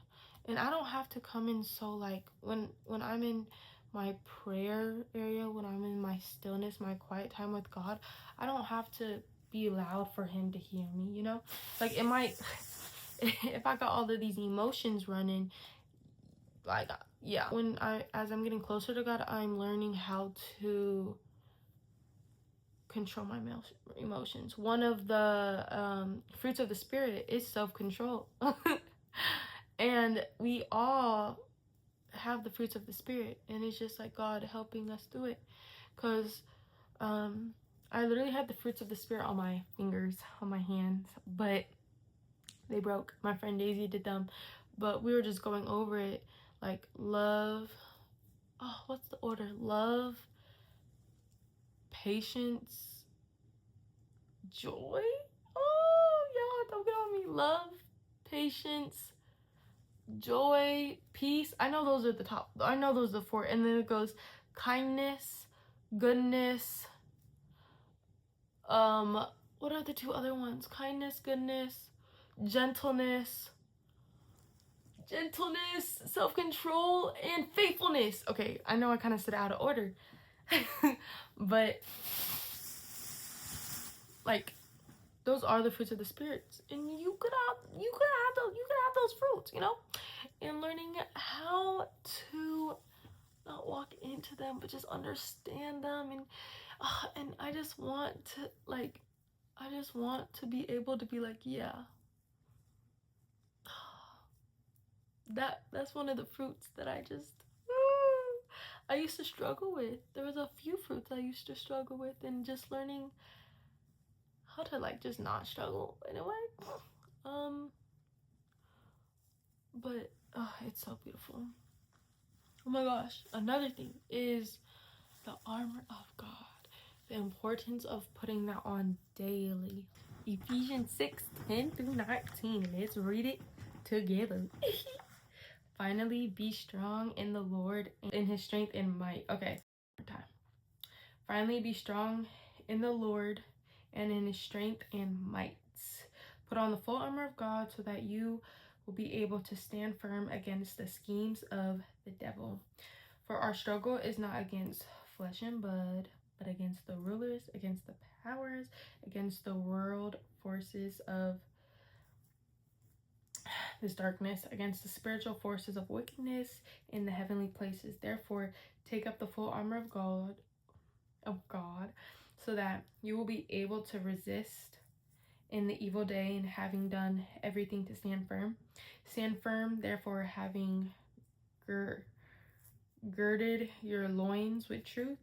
[SPEAKER 1] And I don't have to come in so like when I'm in my prayer area, when I'm in my stillness, my quiet time with God, I don't have to be loud for him to hear me, you know. Like it might if I got all of these emotions running, like yeah, as I'm getting closer to God, I'm learning how to control my emotions. One of the fruits of the spirit is self-control. And we all have the fruits of the spirit, and it's just like God helping us do it. Because I literally had the fruits of the spirit on my fingers, on my hands, but they broke. My friend Daisy did them, but we were just going over it, like love, oh, what's the order? Love, patience, joy. Oh, y'all, don't get on me. Love, patience, joy, peace. I know those are the top. I know those are the four. And then it goes kindness, goodness. What are the two other ones? Kindness, goodness, gentleness, self-control, and faithfulness. Okay, I know I kind of said it out of order. But like those are the fruits of the spirits, and you could have those fruits, you know. And learning how to not walk into them, but just understand them. And I just want to be able to be like, yeah, that's one of the fruits that I used to struggle with. There was a few fruits I used to struggle with, and just learning how to like just not struggle in a way. But it's so beautiful. Oh my gosh, another thing is the armor of God. The importance of putting that on daily. Ephesians 6:10-19. Let's read it together. Finally, be strong in the Lord, in his strength and might. Okay, time. Finally, be strong in the Lord and in his strength and might. Put on the full armor of God so that you will be able to stand firm against the schemes of the devil. For our struggle is not against flesh and blood, but against the rulers, against the powers, against the world forces of this darkness, against the spiritual forces of wickedness in the heavenly places. Therefore, take up the full armor of God, so that you will be able to resist in the evil day, and having done everything to stand firm. Stand firm, therefore, having girded your loins with truth,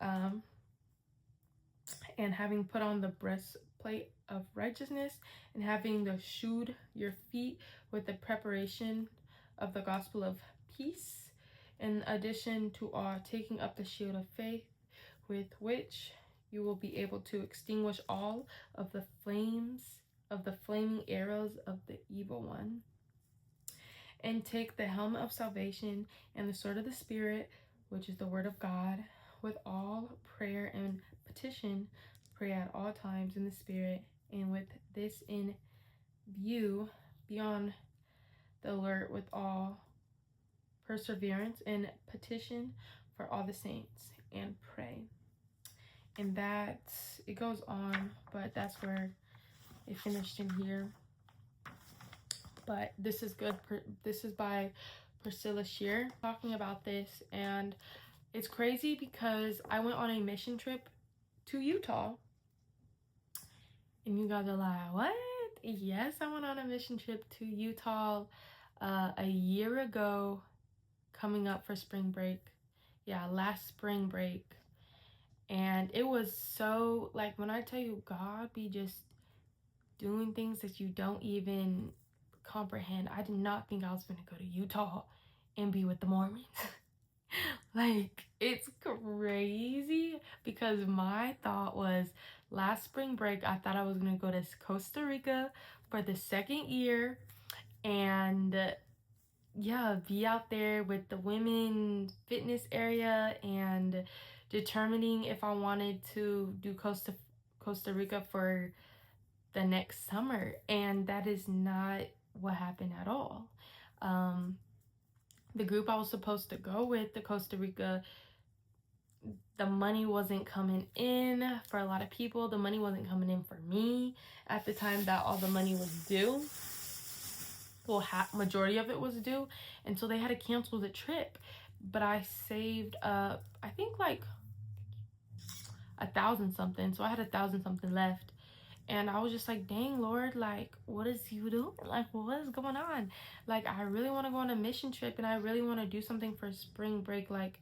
[SPEAKER 1] and having put on the breastplate of righteousness, and having shod your feet with the preparation of the gospel of peace. In addition to all, taking up the shield of faith, with which you will be able to extinguish all of the flaming arrows of the evil one. And take the helmet of salvation and the sword of the Spirit, which is the word of God, with all prayer and petition. Pray at all times in the Spirit, and with this in view, be on the alert with all perseverance and petition for all the saints, and pray. And that, it goes on, but that's where it finished in here. but this is good. This is by Priscilla Shear talking about this, and it's crazy because I went on a mission trip to Utah. And you guys are like, what? Yes, I went on a mission trip to Utah a year ago, coming up for spring break. Yeah, last spring break. And it was so, like, when I tell you God be just doing things that you don't even comprehend. I did not think I was going to go to Utah and be with the Mormons. Like, it's crazy because my thought was last spring break, I thought I was going to go to Costa Rica for the second year and yeah, be out there with the women fitness area and determining if I wanted to do Costa Rica for the next summer. And that is not what happened at all. The group I was supposed to go with, the Costa Rica, the money wasn't coming in for a lot of people. The money wasn't coming in for me at the time that all the money was due. Well, majority of it was due, and so they had to cancel the trip. But I saved up, I think like 1,000 something, so I had 1,000 something left. And I was just like, dang, Lord, like, what is you doing? Like, what is going on? Like, I really want to go on a mission trip and I really want to do something for spring break. Like,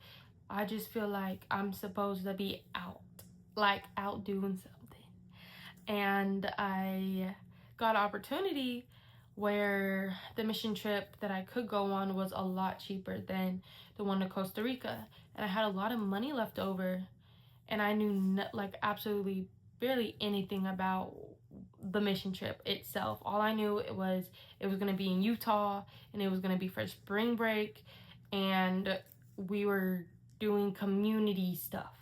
[SPEAKER 1] I just feel like I'm supposed to be out, like, out doing something. And I got an opportunity where the mission trip that I could go on was a lot cheaper than the one to Costa Rica. And I had a lot of money left over. And I knew, like, absolutely barely anything about the mission trip itself. All I knew it was going to be in Utah and it was going to be for spring break and we were doing community stuff.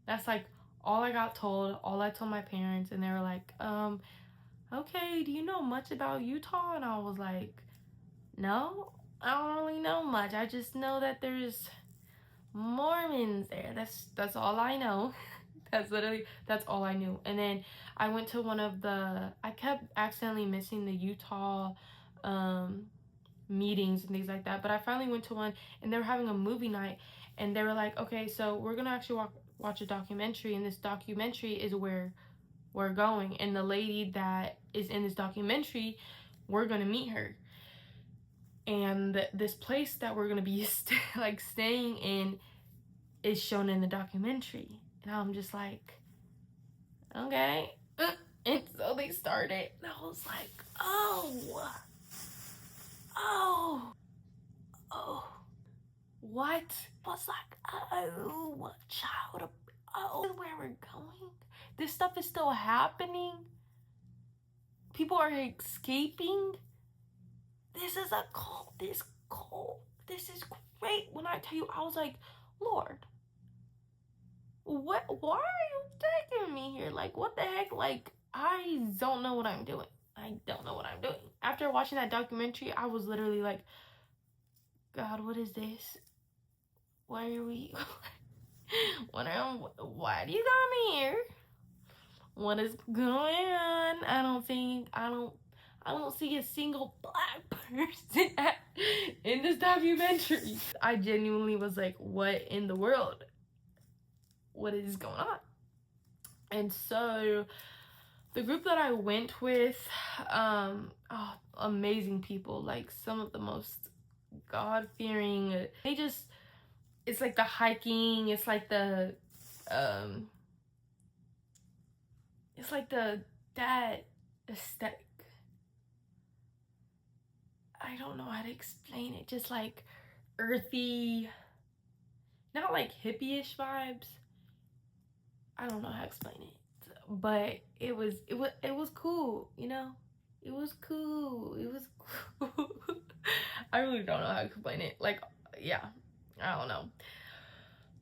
[SPEAKER 1] That's like all I got told, all I told my parents, and they were like, okay, do you know much about Utah? And I was like, no, I don't really know much. I just know that there's Mormons there. That's all I know. That's all I knew. And then I went to I kept accidentally missing the Utah meetings and things like that, but I finally went to one and they were having a movie night and they were like, okay, so we're gonna actually watch a documentary, and this documentary is where we're going, and the lady that is in this documentary, we're gonna meet her, and this place that we're gonna be staying in is shown in the documentary. And I'm just like, okay. And so they started, and I was like, oh, what? I was like, oh, child, where we're going? This stuff is still happening. People are escaping. This is a cult. This is great. When I tell you, I was like, Lord, why are you taking me here? Like, what the heck? Like, I don't know what I'm doing. After watching that documentary, I was literally like, God, what is this? Why are we why do you got me here? What is going on? I don't see a single black person in this documentary. I genuinely was like, what in the world? What is going on? And so the group that I went with, amazing people, like some of the most God-fearing. It's like the hiking, it's like that aesthetic. I don't know how to explain it. Just like earthy, not like hippie-ish vibes. I don't know how to explain it, but it was cool, you know. It was cool. I really don't know how to explain it. Like, yeah, I don't know,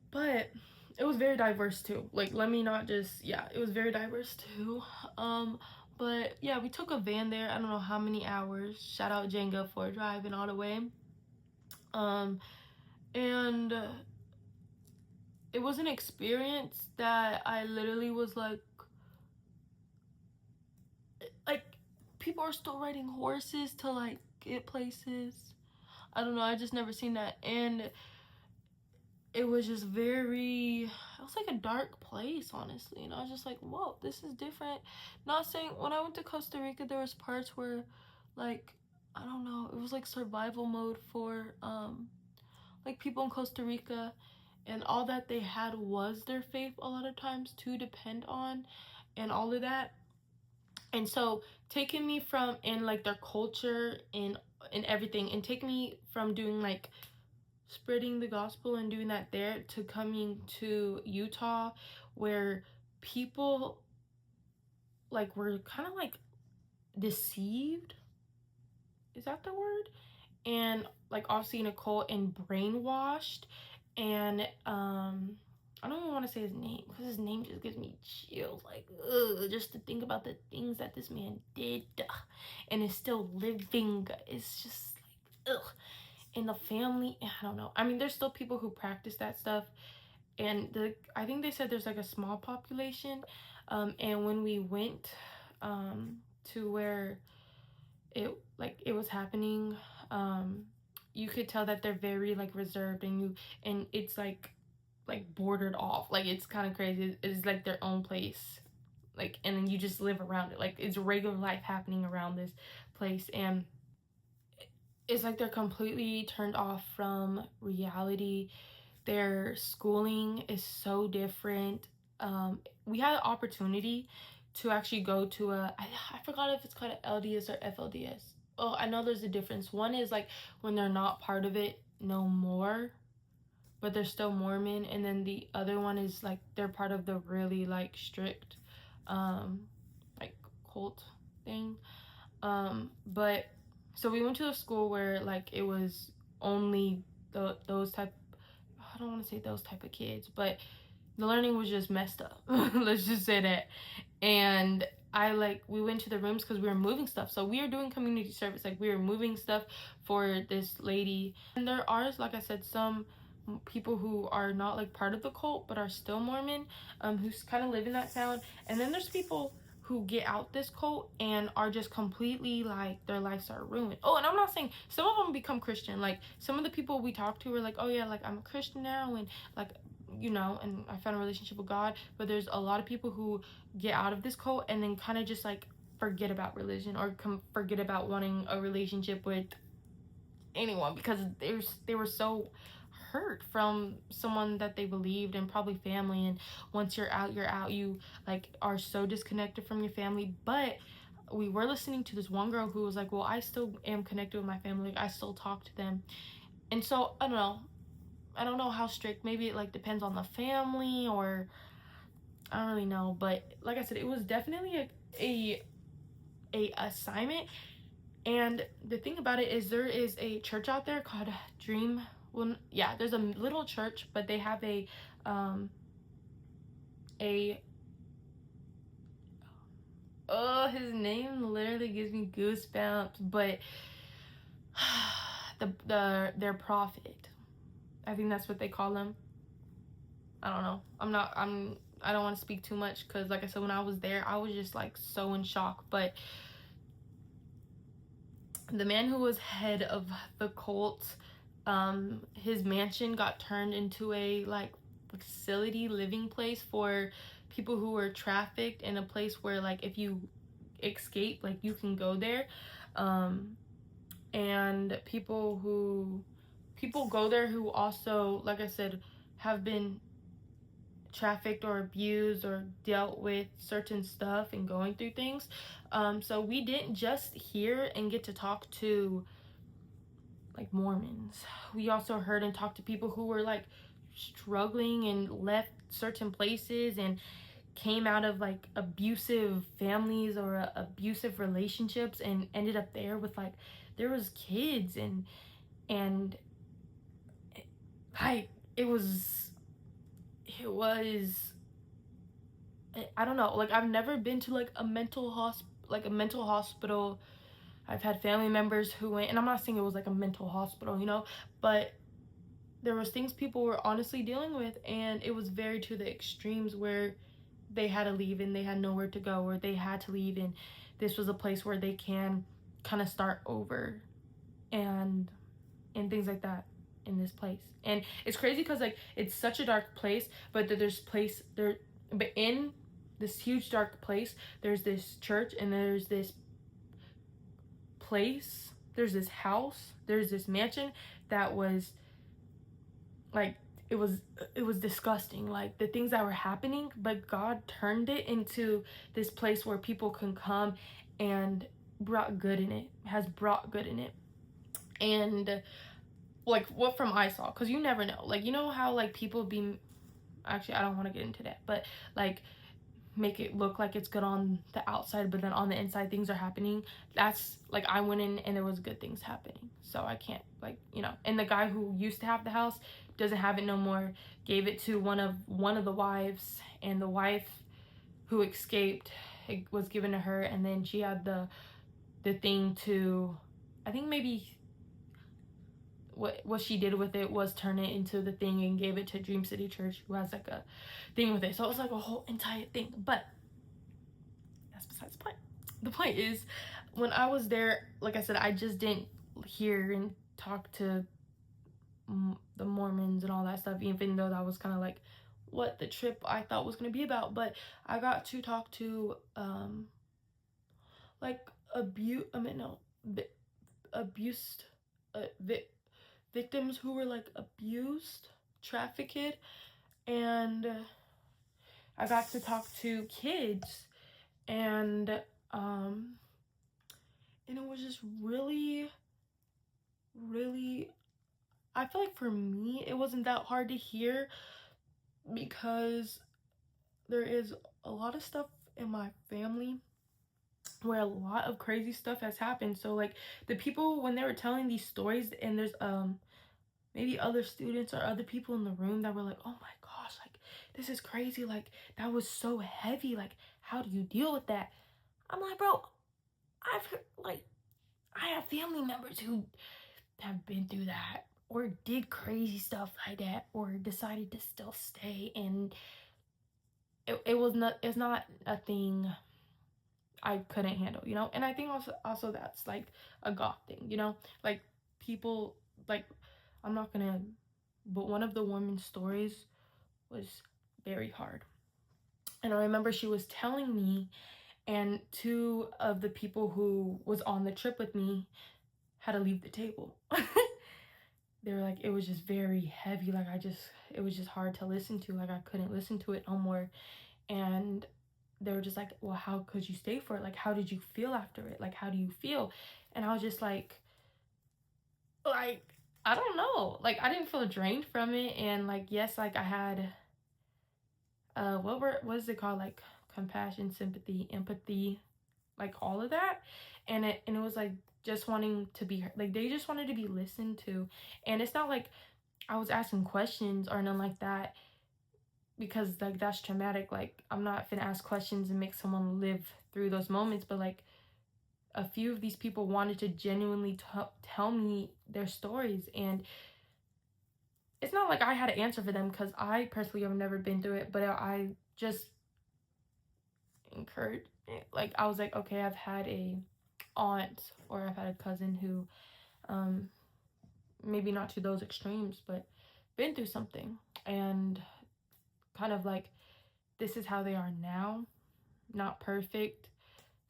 [SPEAKER 1] but it was very diverse too. Like, let me not just, yeah, it was very diverse too. But yeah, we took a van there. I don't know how many hours. Shout out Jenga for driving all the way. And it was an experience that I literally was like people are still riding horses to like get places. I don't know, I just never seen that. And it was just very, it was like a dark place, honestly. And I was just like, whoa, this is different. Not saying, when I went to Costa Rica, there was parts where, like, I don't know, it was like survival mode for like people in Costa Rica, and all that they had was their faith a lot of times to depend on, and all of that. And so taking me from, in like their culture and everything, and taking me from doing like spreading the gospel and doing that there to coming to Utah, where people like were kind of like deceived, is that the word? And like obviously in a cult and brainwashed. And I don't even want to say his name because his name just gives me chills, like, ugh, just to think about the things that this man did and is still living. It's just like, ugh. In the family, I don't know, I mean, there's still people who practice that stuff, and I think they said there's like a small population. And when we went to where it was happening, you could tell that they're very like reserved, and it's like bordered off, like it's kind of crazy. It's like their own place, like, and then you just live around it, like it's regular life happening around this place. And it's like they're completely turned off from reality. Their schooling is so different. We had an opportunity to actually go to I forgot if it's called an LDS or FLDS. Oh, I know there's a difference. One is like when they're not part of it no more, but they're still Mormon. And then the other one is like they're part of the really like strict like cult thing. But so we went to a school where like it was only those type, I don't want to say those type of kids, but the learning was just messed up. Let's just say that. And we went to the rooms because we were moving stuff. So we were doing community service, like we were moving stuff for this lady. And there are, like I said, some people who are not like part of the cult but are still Mormon, who's kind of live in that town. And then there's people who get out this cult and are just completely like their lives are ruined. Oh, and I'm not saying some of them become Christian. Like some of the people we talked to were like, oh yeah, like I'm a Christian now, and like, you know, and I found a relationship with God. But there's a lot of people who get out of this cult and then kind of just like forget about religion, or forget about wanting a relationship with anyone, because they were so hurt from someone that they believed, and probably family. And once you're out, you like are so disconnected from your family. But we were listening to this one girl who was like, well, I still am connected with my family, I still talk to them. And so I don't know how strict, maybe it like depends on the family, or I don't really know. But like I said, it was definitely a assignment. And the thing about it is there is a church out there called Dream. Well, yeah, there's a little church, but they have a his name literally gives me goosebumps. But their prophet, I think that's what they call them. I don't know. I don't want to speak too much because, like I said, when I was there, I was just like so in shock. But the man who was head of the cult, his mansion got turned into a like facility living place for people who were trafficked, in a place where like if you escape, like you can go there. And people go there who also, like I said, have been trafficked or abused or dealt with certain stuff and going through things. So we didn't just hear and get to talk to like Mormons. We also heard and talked to people who were like struggling and left certain places and came out of like abusive families or abusive relationships, and ended up there with like, there was kids, and like it was I don't know, like I've never been to like a mental hospital. I've had family members who went, and I'm not saying it was like a mental hospital, you know, but there was things people were honestly dealing with, and it was very to the extremes where they had to leave and they had nowhere to go, or they had to leave and this was a place where they can kind of start over, and things like that in this place. And it's crazy because like it's such a dark place, but but in this huge dark place there's this church, and there's this place, there's this house, there's this mansion that was like, it was disgusting, like the things that were happening, but God turned it into this place where people can come and brought good in it, has brought good in it. And like what from I saw, because you never know, like you know how like people be, actually I don't want to get into that, but like make it look like it's good on the outside, but then on the inside things are happening. That's like, I went in and there was good things happening, so I can't, like, you know. And the guy who used to have the house doesn't have it no more, gave it to one of the wives, and the wife who escaped, it was given to her, and then she had the thing to, I think maybe what she did with it was turn it into the thing and gave it to Dream City Church, who has like a thing with it. So it was like a whole entire thing, but that's besides the point. The point is, when I was there, like I said, I just didn't hear and talk to the Mormons and all that stuff, even though that was kind of like what the trip I thought was going to be about. But I got to talk to like abused victims who were like abused, trafficked, and I got to talk to kids, and it was just really, I feel like for me it wasn't that hard to hear, because there is a lot of stuff in my family where a lot of crazy stuff has happened. So like the people, when they were telling these stories, and there's maybe other students or other people in the room that were like, oh my gosh, like this is crazy, like that was so heavy, like how do you deal with that? I'm like, bro, I've heard, like, I have family members who have been through that, or did crazy stuff like that, or decided to still stay, and it's not a thing I couldn't handle, you know. And I think also that's like a goth thing, you know, like people, like, I'm not gonna, but one of the women's stories was very hard. And I remember she was telling me, and two of the people who was on the trip with me had to leave the table. They were like, it was just very heavy, like it was just hard to listen to, like I couldn't listen to it no more. And they were just like, well, how could you stay for it? Like, how did you feel after it? Like, how do you feel? And I was just like, I don't know. Like, I didn't feel drained from it. And like, yes, like I had, what is it called? Like compassion, sympathy, empathy, like all of that. And it was like just wanting to be heard. Like they just wanted to be listened to. And it's not like I was asking questions or nothing like that, because like that's traumatic. Like I'm not gonna ask questions and make someone live through those moments, but like a few of these people wanted to genuinely tell me their stories, and it's not like I had an answer for them, because I personally have never been through it, but I just encouraged it. Like I was like, okay, I've had a aunt, or I've had a cousin who maybe not to those extremes, but been through something, and kind of like, this is how they are now. Not perfect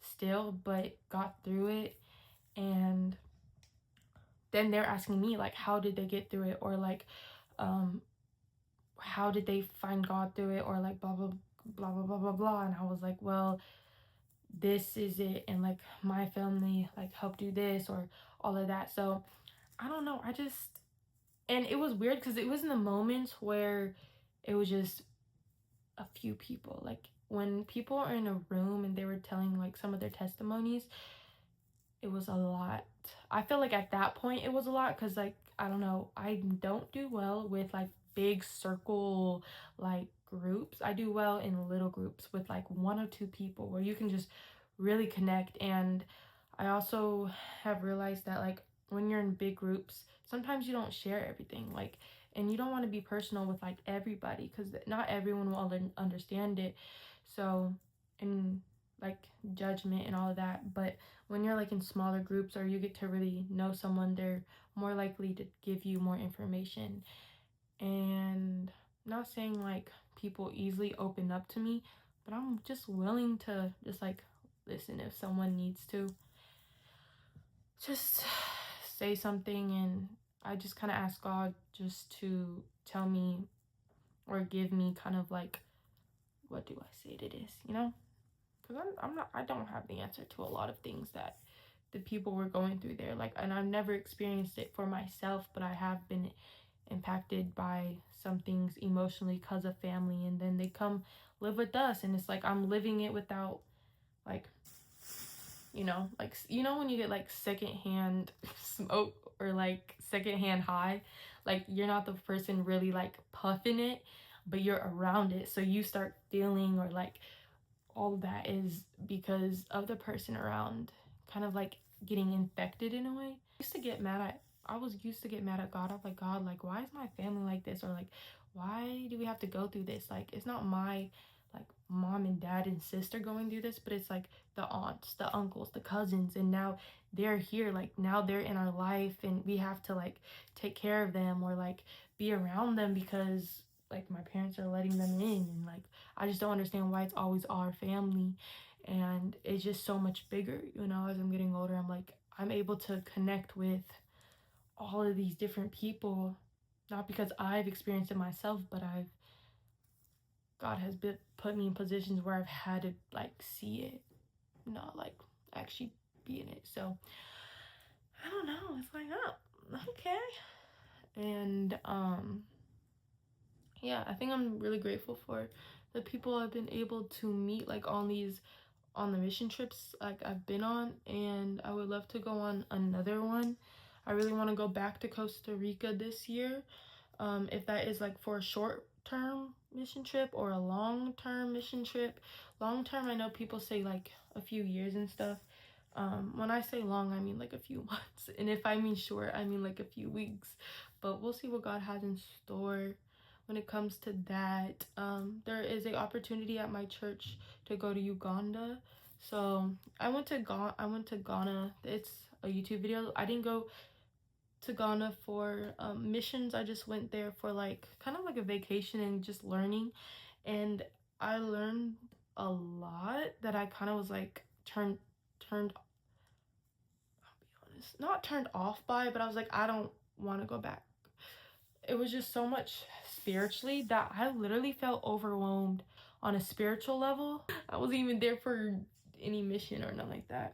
[SPEAKER 1] still, but got through it. And then they're asking me like, how did they get through it, or like how did they find God through it, or like blah blah blah blah blah blah blah. And I was like, well, this is it, and like my family like helped do this, or all of that. So I don't know, and it was weird because it was in the moments where it was just a few people. Like when people are in a room and they were telling like some of their testimonies, it was a lot. I feel like at that point it was a lot, because like, I don't know, I don't do well with like big circle like groups. I do well in little groups with like one or two people where you can just really connect. And I also have realized that like when you're in big groups, sometimes you don't share everything, like, and you don't want to be personal with like everybody, because not everyone will understand it. So, and like judgment and all of that. But when you're like in smaller groups or you get to really know someone, they're more likely to give you more information. And not saying like people easily open up to me, but I'm just willing to just like listen if someone needs to just say something. And I just kind of ask God just to tell me or give me kind of like, what do I say to this, you know? Because I don't have the answer to a lot of things that the people were going through there. Like, and I've never experienced it for myself, but I have been impacted by some things emotionally because of family, and then they come live with us, and it's like I'm living it without, like, like, when you get like secondhand smoke or like secondhand high, like you're not the person really like puffing it, but you're around it, so you start feeling, or like all of that is because of the person around, kind of like getting infected in a way. I was used to get mad at God. I'm like, God, like, why is my family like this? Or like, why do we have to go through this? Like, it's not my like mom and dad and sister going through this, but it's like the aunts, the uncles, the cousins, and now they're here. Like, now they're in our life, and we have to like take care of them or like be around them because like my parents are letting them in. And like, I just don't understand why it's always our family. And it's just so much bigger, as I'm getting older. I'm like, I'm able to connect with all of these different people, not because I've experienced it myself, but God has put me in positions where I've had to like see it, not like actually be in it. So I don't know, it's like, oh, okay. And yeah, I think I'm really grateful for the people I've been able to meet, like on the mission trips like I've been on, and I would love to go on another one. I really want to go back to Costa Rica this year. If that is like for a short-term mission trip or a long-term mission trip. Long-term, I know people say like a few years and stuff. When I say long, I mean like a few months. And if I mean short, I mean like a few weeks. But we'll see what God has in store when it comes to that. There is an opportunity at my church to go to Uganda. So I went to Ghana. It's a YouTube video. I didn't go to Ghana for missions. I just went there for like kind of like a vacation and just learning. And I learned a lot that I kind of was like turned I'll be honest, not turned off by, but I was like, I don't want to go back. It was just so much spiritually that I literally felt overwhelmed on a spiritual level. I wasn't even there for any mission or nothing like that.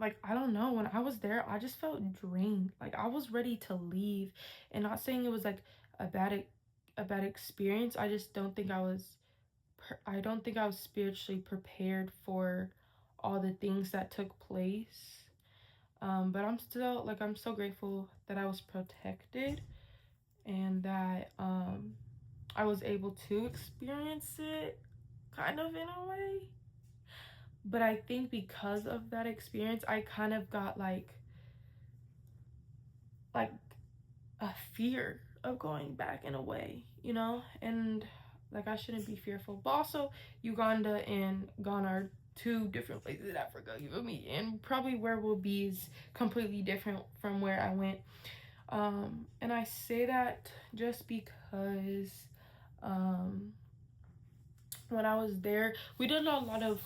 [SPEAKER 1] Like, I don't know, when I was there, I just felt drained. Like, I was ready to leave. And not saying it was like a bad experience. I just don't think I don't think I was spiritually prepared for all the things that took place. But I'm so grateful that I was protected, and that I was able to experience it kind of in a way. But I think because of that experience, I kind of got like a fear of going back in a way, and like I shouldn't be fearful. But also, Uganda and Ghana are two different places in Africa, you feel me? And probably where we'll be is completely different from where I went. And I say that just because when I was there, we did a lot of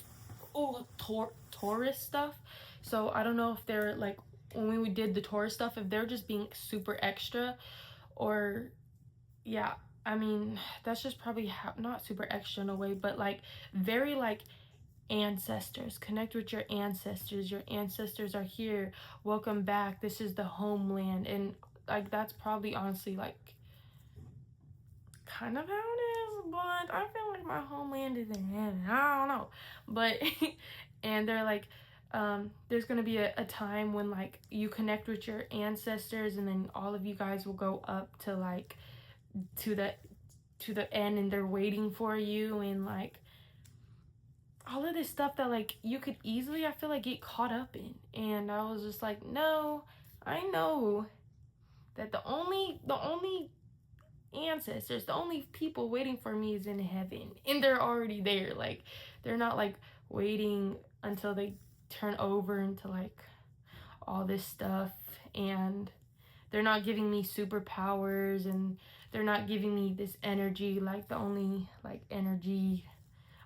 [SPEAKER 1] tourist stuff. So I don't know if they're like, when we did the tourist stuff, if they're just being super extra, or yeah, I mean, that's just probably not super extra in a way, but like very like ancestors. Connect with your ancestors. Your ancestors are here. Welcome back. This is the homeland. And like, that's probably honestly like kind of how it is, but I feel like my homeland is in heaven. I don't know. But and they're like, there's gonna be a time when like you connect with your ancestors, and then all of you guys will go up to like to the end, and they're waiting for you, and like all of this stuff that like you could easily, I feel like, get caught up in. And I was just like, no, I know that the only ancestors. The only people waiting for me is in heaven, and they're already there. Like, they're not like waiting until they turn over into like all this stuff, and they're not giving me superpowers, and they're not giving me this energy. Like, the only like energy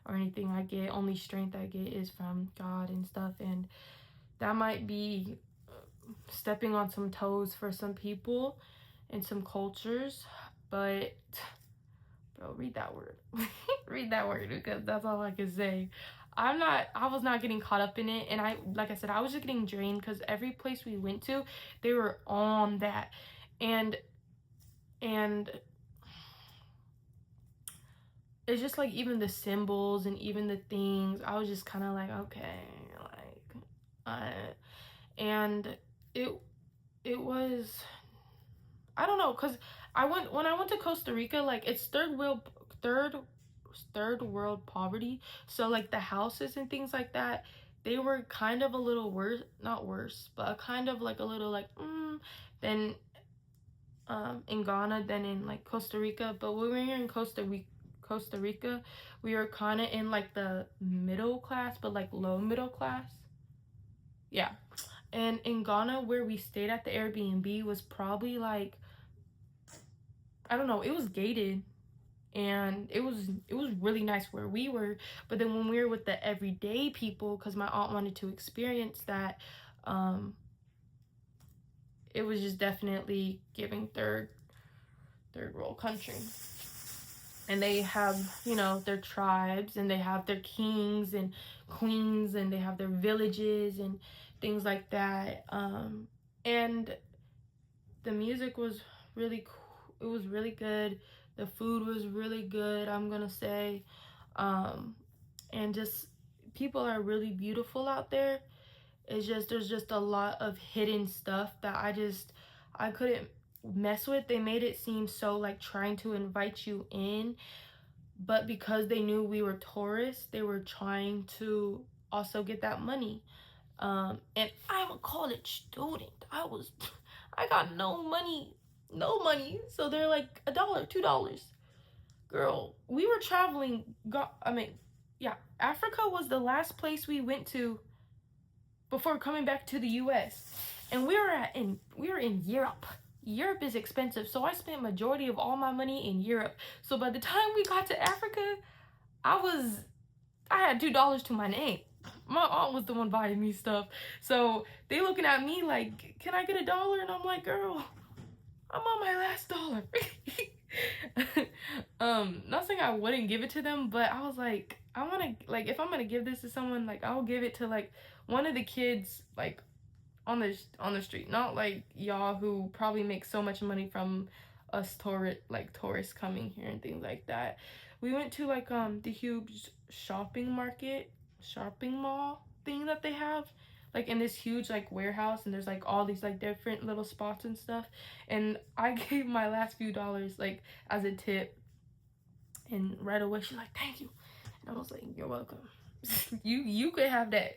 [SPEAKER 1] or anything I get, only strength I get is from God and stuff. And that might be stepping on some toes for some people in some cultures, but bro, read that word. Read that word, because that's all I can say. I was not getting caught up in it, and like I said, I was just getting drained because every place we went to, they were on that. And it's just like, even the symbols and even the things, I was just kind of like, okay, like, and it was, I don't know, because when I went to Costa Rica, like, it's third world poverty, so like the houses and things like that, they were kind of a little worse, not worse, but kind of like a little like than in Ghana than in like Costa Rica. But when we were in Costa Rica, we were kind of in like the middle class, but like low middle class. Yeah. And in Ghana, where we stayed at the Airbnb, was probably like, I don't know, it was gated, and it was really nice where we were. But then when we were with the everyday people, because my aunt wanted to experience that, it was just definitely giving third world country. And they have, you know, their tribes, and they have their kings and queens, and they have their villages and things like that. And the music was really cool. It was really good. The food was really good, I'm gonna say. And just, people are really beautiful out there. It's just, there's just a lot of hidden stuff that I couldn't mess with. They made it seem so like trying to invite you in, but because they knew we were tourists, they were trying to also get that money. And I'm a college student. I got no money. So they're like $1, $2. Girl, we were traveling. Africa was the last place we went to before coming back to the US. And we were in Europe. Europe is expensive, so I spent majority of all my money in Europe. So by the time we got to Africa, I had $2 to my name. My aunt was the one buying me stuff. So they looking at me like, can I get $1? And I'm like, girl, I'm on my last dollar. Not saying I wouldn't give it to them, but I was like, I want to, like, if I'm gonna give this to someone, like, I'll give it to like one of the kids, like, on the street, not like y'all who probably make so much money from us tourists coming here and things like that. We went to like the huge shopping mall thing that they have, like in this huge like warehouse, and there's like all these like different little spots and stuff. And I gave my last few dollars like as a tip, and right away she's like, thank you. And I was like, you're welcome. you could have that.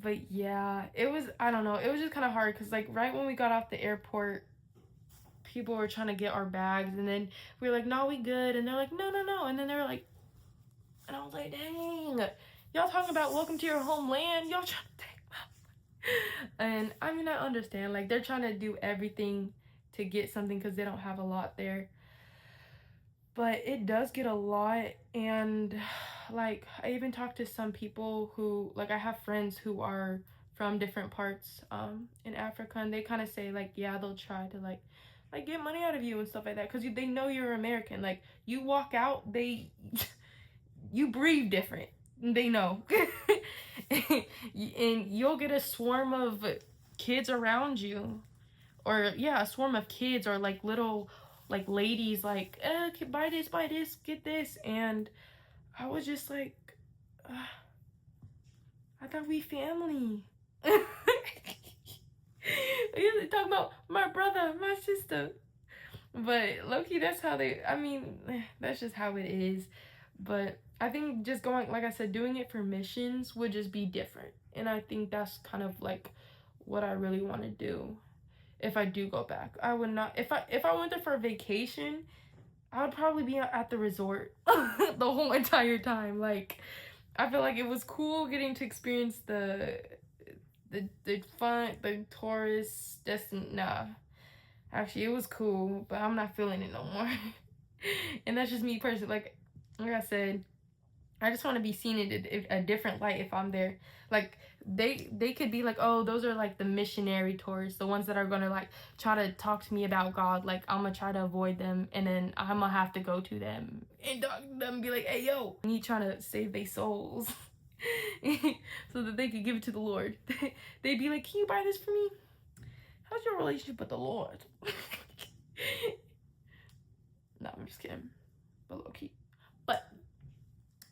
[SPEAKER 1] But yeah, it was, I don't know, it was just kind of hard because like right when we got off the airport, people were trying to get our bags, and then we were like, no, we good, and they're like, no, and then they were like, and I was like, dang, y'all talking about welcome to your homeland, y'all trying to take my and I mean, I understand, like, they're trying to do everything to get something because they don't have a lot there, but it does get a lot. And like, I even talked to some people who, like, I have friends who are from different parts in Africa, and they kind of say like, yeah, they'll try to like get money out of you and stuff like that because they know you're American. Like, you walk out, you breathe different, they know. And you'll get a swarm of kids around you, or yeah, a swarm of kids, or like little like ladies like, buy this, get this. And I was just like, I thought we family. They talking about my brother, my sister, but low-key, that's how that's just how it is. But I think just going, like I said, doing it for missions would just be different, and I think that's kind of like what I really want to do, if I do go back. I would not, if I went there for a vacation, I would probably be at the resort the whole entire time. Like, I feel like it was cool getting to experience the fun, the tourist destination. Nah, actually, it was cool, but I'm not feeling it no more. And that's just me personally. Like I said, I just want to be seen in a different light if I'm there. Like, they could be like, oh, those are like the missionary tourists, the ones that are gonna like try to talk to me about God. Like, I'm gonna try to avoid them, and then I'm gonna have to go to them and talk to them and be like, hey, yo, I need trying to save their souls so that they could give it to the Lord. They'd be like, can you buy this for me? How's your relationship with the Lord? No, I'm just kidding, but low key. But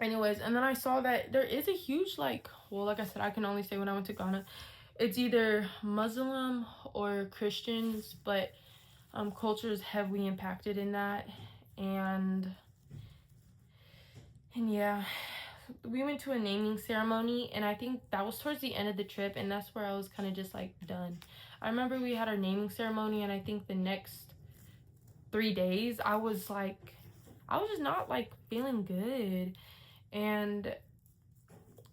[SPEAKER 1] anyways, and then I saw that there is a huge, like, well, like I said, I can only say when I went to Ghana, it's either Muslim or Christians, but culture is heavily impacted in that. And yeah, we went to a naming ceremony, and I think that was towards the end of the trip, and that's where I was kind of just like done. I remember we had our naming ceremony, and I think the next 3 days I was just not like feeling good. And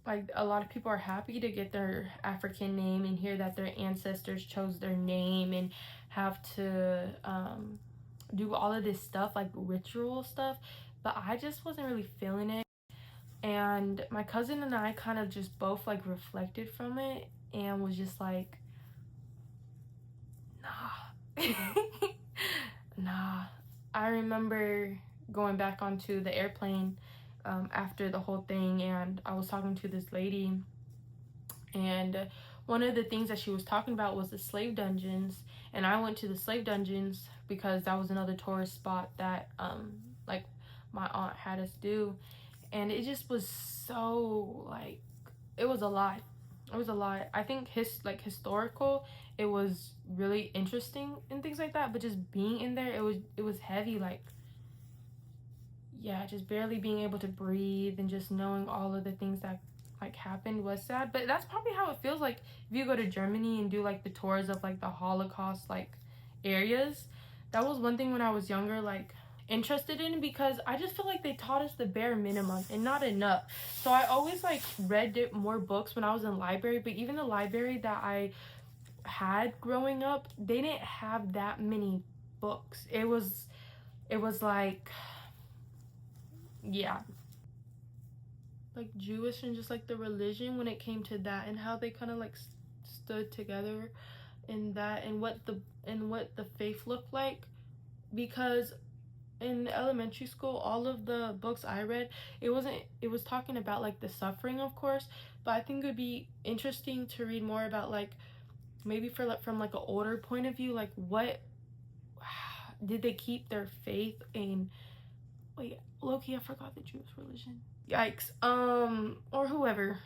[SPEAKER 1] like, a lot of people are happy to get their African name and hear that their ancestors chose their name and have to do all of this stuff, like ritual stuff, but I just wasn't really feeling it. And my cousin and I kind of just both like reflected from it and was just like, nah. Nah. I remember going back onto the airplane after the whole thing, and I was talking to this lady, and one of the things that she was talking about was the slave dungeons. And I went to the slave dungeons because that was another tourist spot that like my aunt had us do, and it just was so like, it was a lot. It was a lot. I think historical, it was really interesting and things like that, but just being in there, it was heavy. Like, yeah, just barely being able to breathe and just knowing all of the things that like happened was sad. But that's probably how it feels like if you go to Germany and do like the tours of like the Holocaust like areas. That was one thing when I was younger, like interested in, because I just feel like they taught us the bare minimum and not enough. So I always like read more books when I was in library, but even the library that I had growing up, they didn't have that many books. It was like, yeah, like Jewish and just like the religion when it came to that, and how they kind of like stood together in that, and what the faith looked like. Because in elementary school, all of the books I read, it was talking about like the suffering, of course, but I think it would be interesting to read more about like maybe from like an older point of view, like what did they keep their faith in. Wait, Loki, I forgot the Jewish religion. Yikes. Or whoever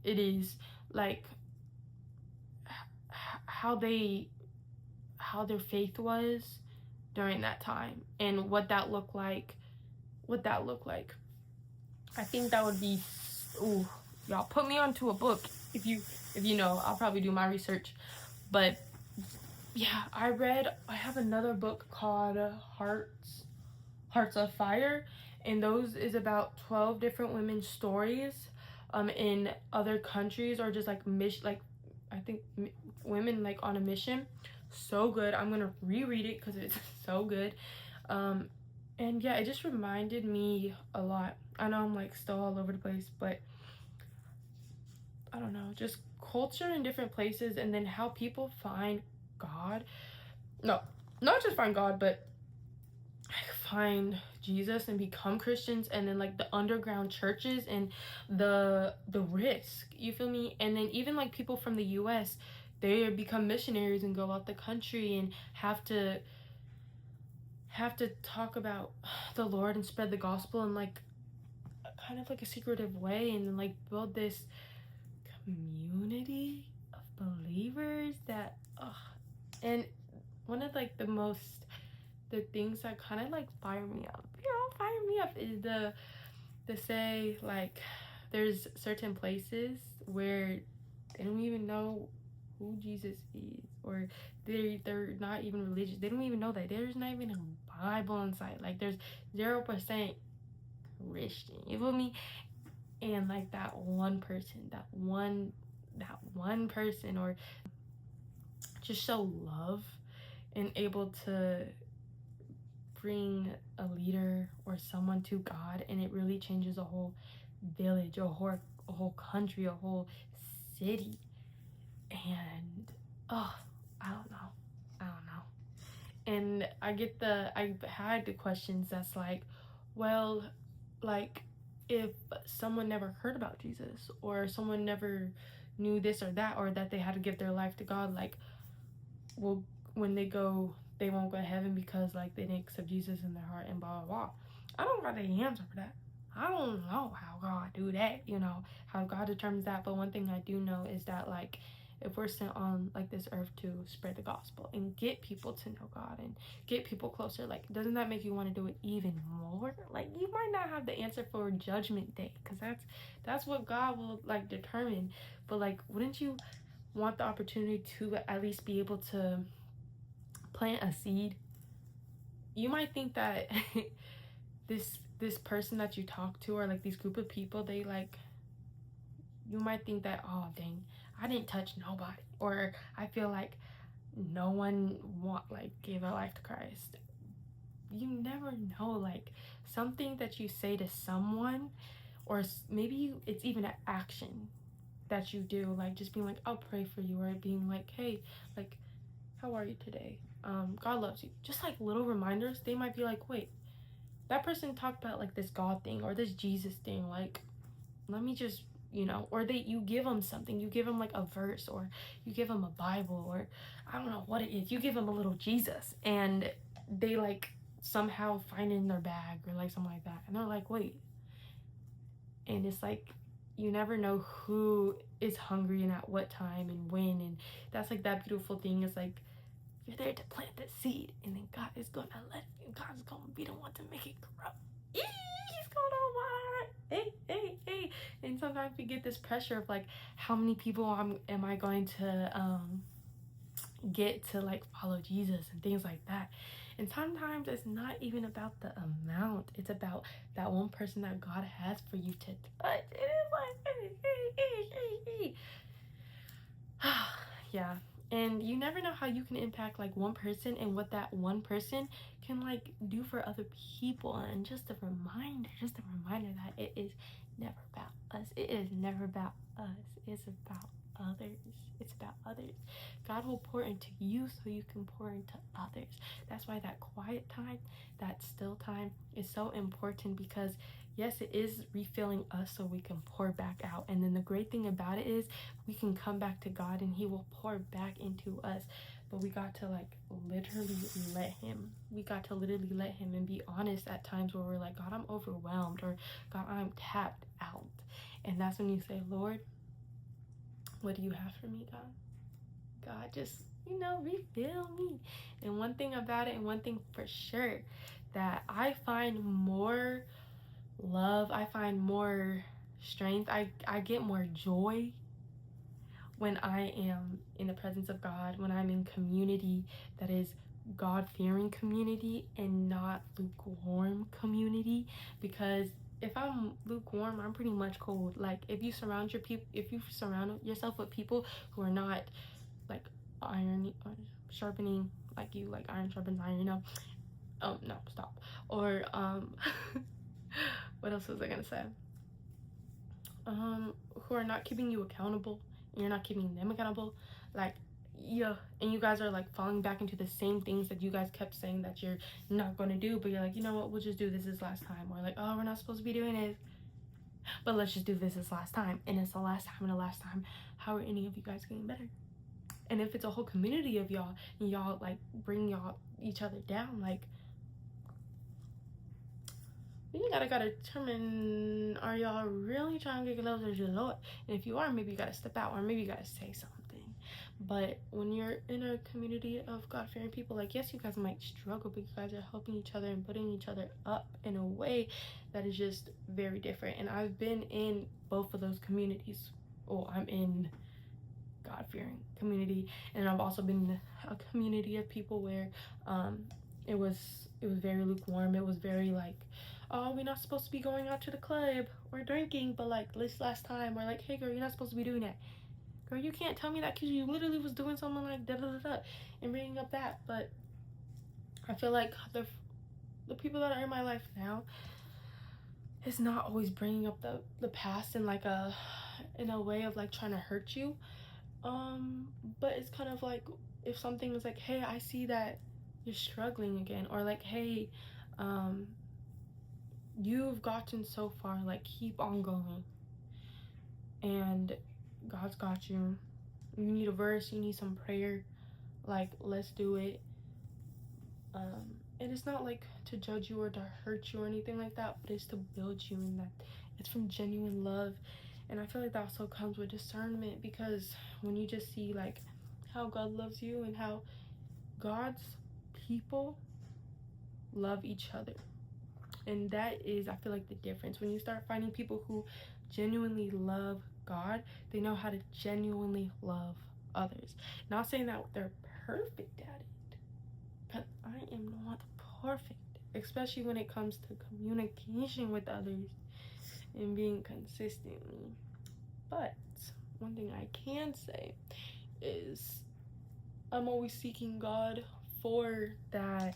[SPEAKER 1] it is, like how their faith was during that time and what that looked like. I think that would be, ooh, y'all put me onto a book if you know. I'll probably do my research. But yeah, I have another book called Hearts of Fire, and those is about 12 different women's stories in other countries, or just like I think women like on a mission. So good. I'm gonna reread it because it's so good. And yeah, it just reminded me a lot. I know I'm like still all over the place, but I don't know, just culture in different places, and then how people find God. No, not just find God, but find Jesus and become Christians, and then like the underground churches and the risk, you feel me? And then even like people from the US, they become missionaries and go out the country and have to talk about the Lord and spread the gospel in like kind of like a secretive way, and then like build this community of believers that and one of like the things that kind of like fire me up is the say like there's certain places where they don't even know who Jesus is, or they're not even religious. They don't even know that there's not even a Bible in sight. Like there's 0% Christian. You feel me? And like that one person, or just show love and able to bring a leader or someone to God, and it really changes a whole village, a whole country, a whole city. And I don't know. And I've had the questions that's like, well, like if someone never heard about Jesus, or someone never knew this or that, or that they had to give their life to God, like, well, when they go, they won't go to heaven because like they didn't accept Jesus in their heart, and blah blah blah. I don't got the answer for that. I don't know how God do that, how God determines that. But one thing I do know is that like if we're sent on like this earth to spread the gospel and get people to know God and get people closer, like doesn't that make you want to do it even more? Like you might not have the answer for judgment day, because that's what God will like determine. But like wouldn't you want the opportunity to at least be able to plant a seed? You might think that this person that you talk to, or like these group of people, they like, you might think that, oh dang, I didn't touch nobody, or I feel like no one gave their life to Christ. You never know, like something that you say to someone, or maybe it's even an action that you do, like just being like, I'll pray for you, or being like, hey, like, how are you today? God loves you. Just like little reminders, they might be like, wait, that person talked about like this God thing or this Jesus thing, like let me just, or you give them something, you give them like a verse, or you give them a Bible, or I don't know what it is, you give them a little Jesus, and they like somehow find it in their bag or like something like that, and they're like, wait. And it's like you never know who is hungry and at what time and when. And that's like that beautiful thing, is like you're there to plant the seed, and then God is gonna God's gonna be the one to make it grow. He's gonna water. Hey. And sometimes we get this pressure of like, how many people am I going to get to like follow Jesus and things like that. And sometimes it's not even about the amount, it's about that one person that God has for you to touch. It is like, yeah. And you never know how you can impact like one person, and what that one person can like do for other people. And just a reminder that it is never about us. It is never about us. It's about others. It's about others. God will pour into you so you can pour into others. That's why that quiet time, that still time is so important, because yes, it is refilling us so we can pour back out. And then the great thing about it is we can come back to God and he will pour back into us. But we got to like literally let him. We got to literally let him, and be honest at times where we're like, God, I'm overwhelmed, or God, I'm tapped out. And that's when you say, Lord, what do you have for me, God? God, just, refill me. And one thing about it, and one thing for sure, that I find more love, I find more strength, I get more joy when I am in the presence of God, when I'm in community that is God-fearing community and not lukewarm community. Because if I'm lukewarm, I'm pretty much cold. Like if you surround yourself with people who are not like iron sharpening like you, like iron sharpens iron, no, stop. Or what else was I gonna say? Who are not keeping you accountable, and you're not keeping them accountable, like, yeah, and you guys are like falling back into the same things that you guys kept saying that you're not going to do, but you're like, you know what, we'll just do this last time. Or like, oh, we're not supposed to be doing it, but let's just do this last time. And it's the last time, and the last time. How are any of you guys getting better? And if it's a whole community of y'all, and y'all like bring each other down, like, you gotta determine, are y'all really trying to get closer to the Lord? And if you are, maybe you gotta step out, or maybe you gotta say something. But when you're in a community of God-fearing people, like, yes, you guys might struggle, but you guys are helping each other and putting each other up in a way that is just very different. And I've been in both of those communities. I'm in God-fearing community. And I've also been in a community of people where it was very lukewarm. It was very like, oh, we're not supposed to be going out to the club or drinking, but like this last time, or like, hey girl, you're not supposed to be doing that. Girl, you can't tell me that because you literally was doing something like da da da da, and bringing up that. But I feel like the people that are in my life now, it's not always bringing up the past in like in a way of like trying to hurt you, but it's kind of like, if something is like, hey, I see that you're struggling again, or like, hey, you've gotten so far, like keep on going, and God's got you. You need a verse, you need some prayer, like let's do it. And it's not like to judge you or to hurt you or anything like that, but it's to build you, and that it's from genuine love. And I feel like that also comes with discernment, because when you just see like how God loves you and how God's people love each other, and that is, I feel like, the difference. When you start finding people who genuinely love God, they know how to genuinely love others. Not saying that they're perfect at it, but I am not perfect, especially when it comes to communication with others and being consistently. But one thing I can say is I'm always seeking God for that,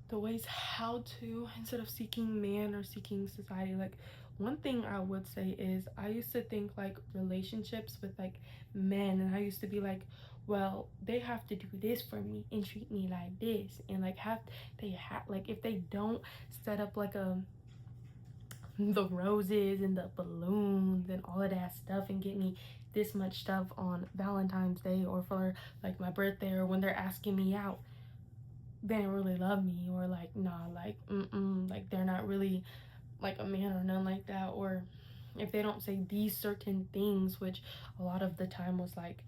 [SPEAKER 1] the ways how to, instead of seeking man or seeking society. Like, one thing I would say is I used to think like relationships with like men, and I used to be like, well, they have to do this for me and treat me like this, and like like if they don't set up like the roses and the balloons and all of that stuff and get me this much stuff on Valentine's Day or for like my birthday, or when they're asking me out, they don't really love me, or like, nah, like like they're not really like a man or none like that. Or if they don't say these certain things, which a lot of the time was like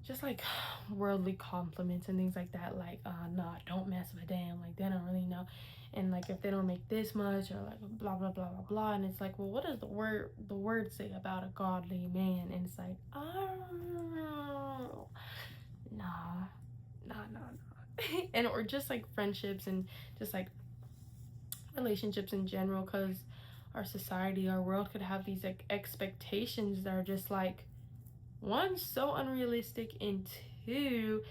[SPEAKER 1] just like worldly compliments and things like that, like nah, don't mess with them, like they don't really know. And like if they don't make this much, or like blah blah blah blah blah, and it's like, well, what does the word say about a godly man? And it's like, oh, nah. And or just like friendships and just like relationships in general, because our society, our world could have these like expectations that are just like, one, so unrealistic, and two,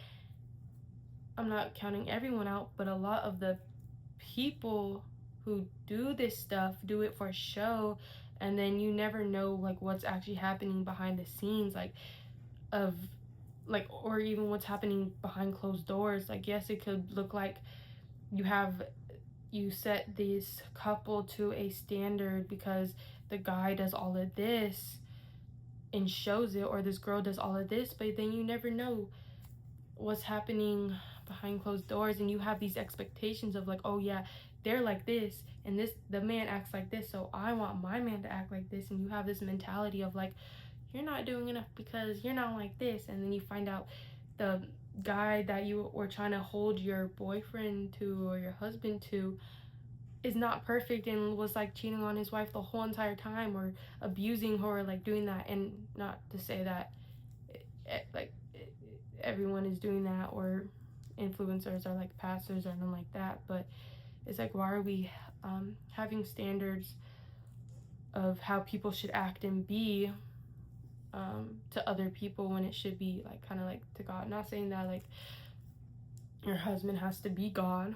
[SPEAKER 1] I'm not counting everyone out, but a lot of the people who do this stuff do it for show, and then you never know like what's actually happening behind the scenes, like of like, or even what's happening behind closed doors. Like, yes, it could look like you set this couple to a standard because the guy does all of this and shows it, or this girl does all of this, but then you never know what's happening behind closed doors, and you have these expectations of like, oh yeah, they're like this, and the man acts like this, so I want my man to act like this. And you have this mentality of like, you're not doing enough because you're not like this. And then you find out the guy that you were trying to hold your boyfriend to or your husband to is not perfect, and was like cheating on his wife the whole entire time, or abusing her, or like doing that. And not to say that everyone is doing that, or influencers, or like pastors, or nothing like that, but it's like, why are we having standards of how people should act and be to other people, when it should be like kind of like to God? Not saying that like your husband has to be God,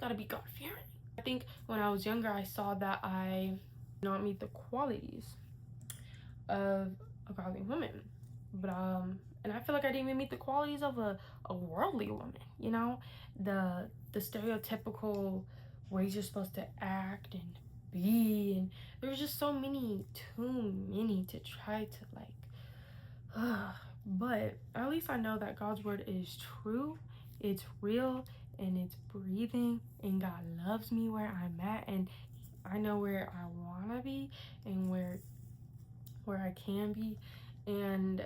[SPEAKER 1] gotta be God-fearing. I think when I was younger, I saw that I did not meet the qualities of a godly woman, but and I feel like I didn't even meet the qualities of a worldly woman, you know, the stereotypical ways you're supposed to act and be, and there was just too many to try to like but at least I know that God's word is true, it's real, and it's breathing, and God loves me where I'm at, and I know where I want to be, and where I can be. And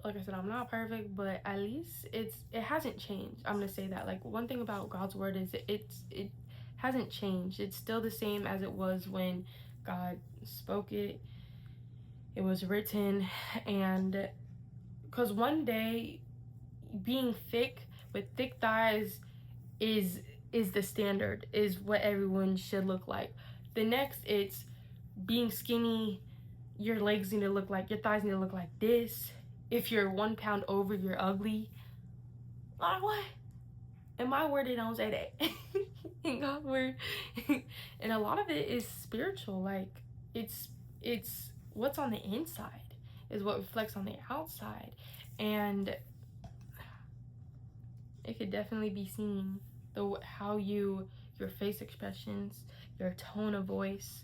[SPEAKER 1] like I said, I'm not perfect, but at least it hasn't changed. I'm gonna say that. Like, one thing about God's word is it hasn't changed. It's still the same as it was when God spoke it. it was written. And because one day being thick with thick thighs is the standard, is what everyone should look like. The next, it's being skinny, your legs need to look like, your thighs need to look like this. If you're 1 pound over, you're ugly. Like, what? In my word, they don't say that. In God's word. And a lot of it is spiritual. Like, it's what's on the inside is what reflects on the outside. And it could definitely be seen, how your face expressions, your tone of voice,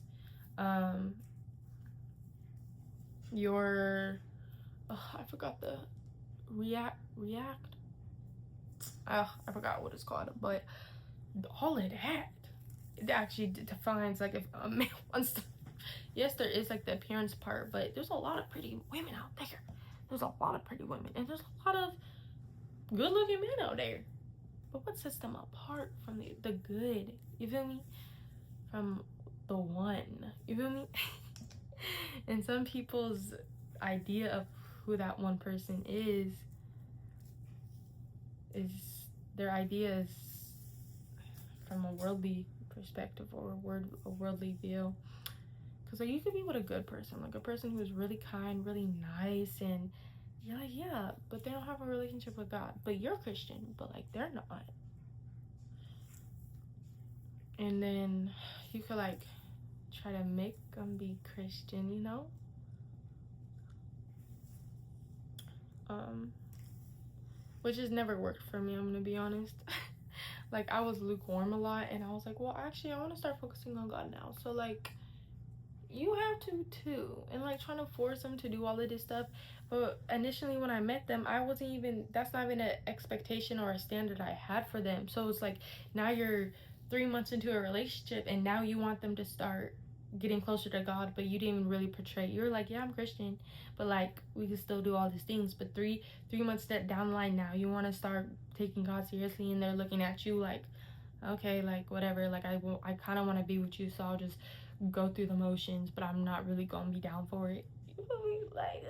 [SPEAKER 1] your I forgot the react. I forgot what it's called, but all of that, it actually defines, like, if a man wants to. Yes, there is like the appearance part, but there's a lot of pretty women out there. There's a lot of pretty women, and there's a lot of good-looking men out there. But what sets them apart from the good? You feel me? From the one. You feel me? And some people's idea of who that one person is their ideas from a worldly perspective, or a worldly view. Because, like, you could be with a good person, like a person who is really kind, really nice, and you're like, yeah, but they don't have a relationship with God. But you're Christian, but, like, they're not. And then you could, like, try to make them be Christian, you know? Which has never worked for me, I'm gonna be honest. Like, I was lukewarm a lot, and I was like, well, actually, I want to start focusing on God now. So, like, you have to too. And, like, trying to force them to do all of this stuff. But initially when I met them, that's not even an expectation or a standard I had for them. So it's like, now you're 3 months into a relationship, and now you want them to start getting closer to God, but you didn't even really portray. You're like, yeah, I'm Christian, but, like, we can still do all these things. But three months down the line, now you want to start taking God seriously, and they're looking at you like, okay, like, whatever, like, I kind of want to be with you, so I'll just go through the motions, but I'm not really gonna be down for it. Like,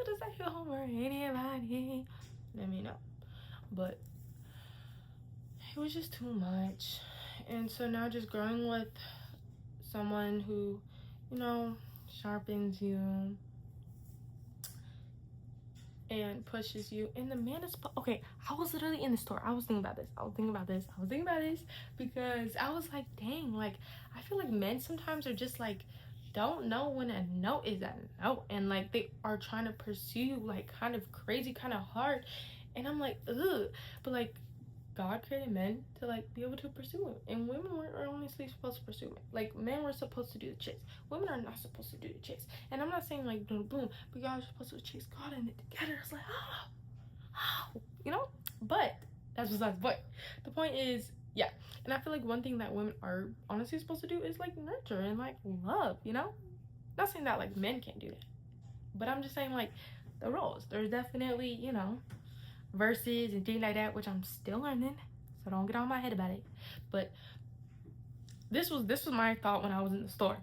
[SPEAKER 1] does that hit home for anybody? Let me know. But it was just too much. And so now, just growing with someone who, you know, sharpens you and pushes you, and the man is okay. I was literally in the store, I was thinking about this because I was like, dang, like, I feel like men sometimes are just like, don't know when a no is a no, and, like, they are trying to pursue you, like, kind of crazy, kind of hard, and I'm like, ugh. But, like, God created men to, like, be able to pursue him, and women are only supposed to pursue men. Like, men were supposed to do the chase, women are not supposed to do the chase. And I'm not saying, like, boom, boom, but y'all are supposed to chase God and it together. It's like, you know. But that's besides the point. The point is, yeah. And I feel like one thing that women are honestly supposed to do is, like, nurture and, like, love, you know. Not saying that, like, men can't do that, but I'm just saying, like, the roles. There's definitely, you know, verses and things like that, which I'm still learning, so don't get on my head about it. But this was my thought when I was in the store.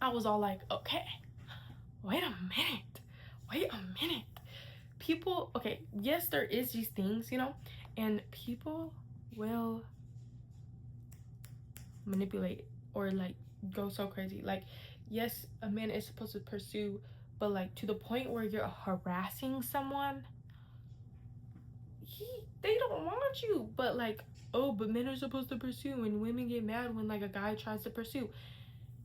[SPEAKER 1] I was all like, okay, wait a minute. People, okay, yes, there is these things, you know, and people will manipulate or, like, go so crazy. Like, yes, a man is supposed to pursue, but, like, to the point where you're harassing someone, they don't want you. But, like, oh, but men are supposed to pursue, and women get mad when, like, a guy tries to pursue.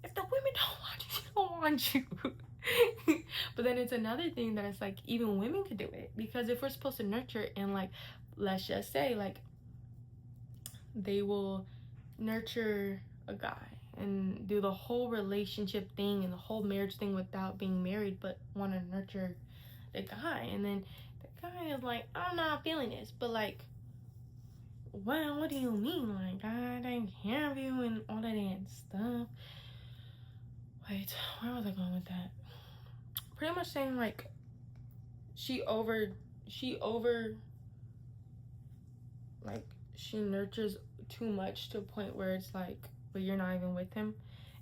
[SPEAKER 1] If the women don't want you, they don't want you. But then it's another thing that it's like, even women could do it, because if we're supposed to nurture, and, like, let's just say, like, they will nurture a guy and do the whole relationship thing and the whole marriage thing without being married, but want to nurture the guy, and then guy is like, I'm not feeling this, but, like, well, what do you mean? Like, I take care of you and all that and stuff. Wait, where was I going with that? Pretty much saying, like, she like, she nurtures too much to a point where it's like, but you're not even with him,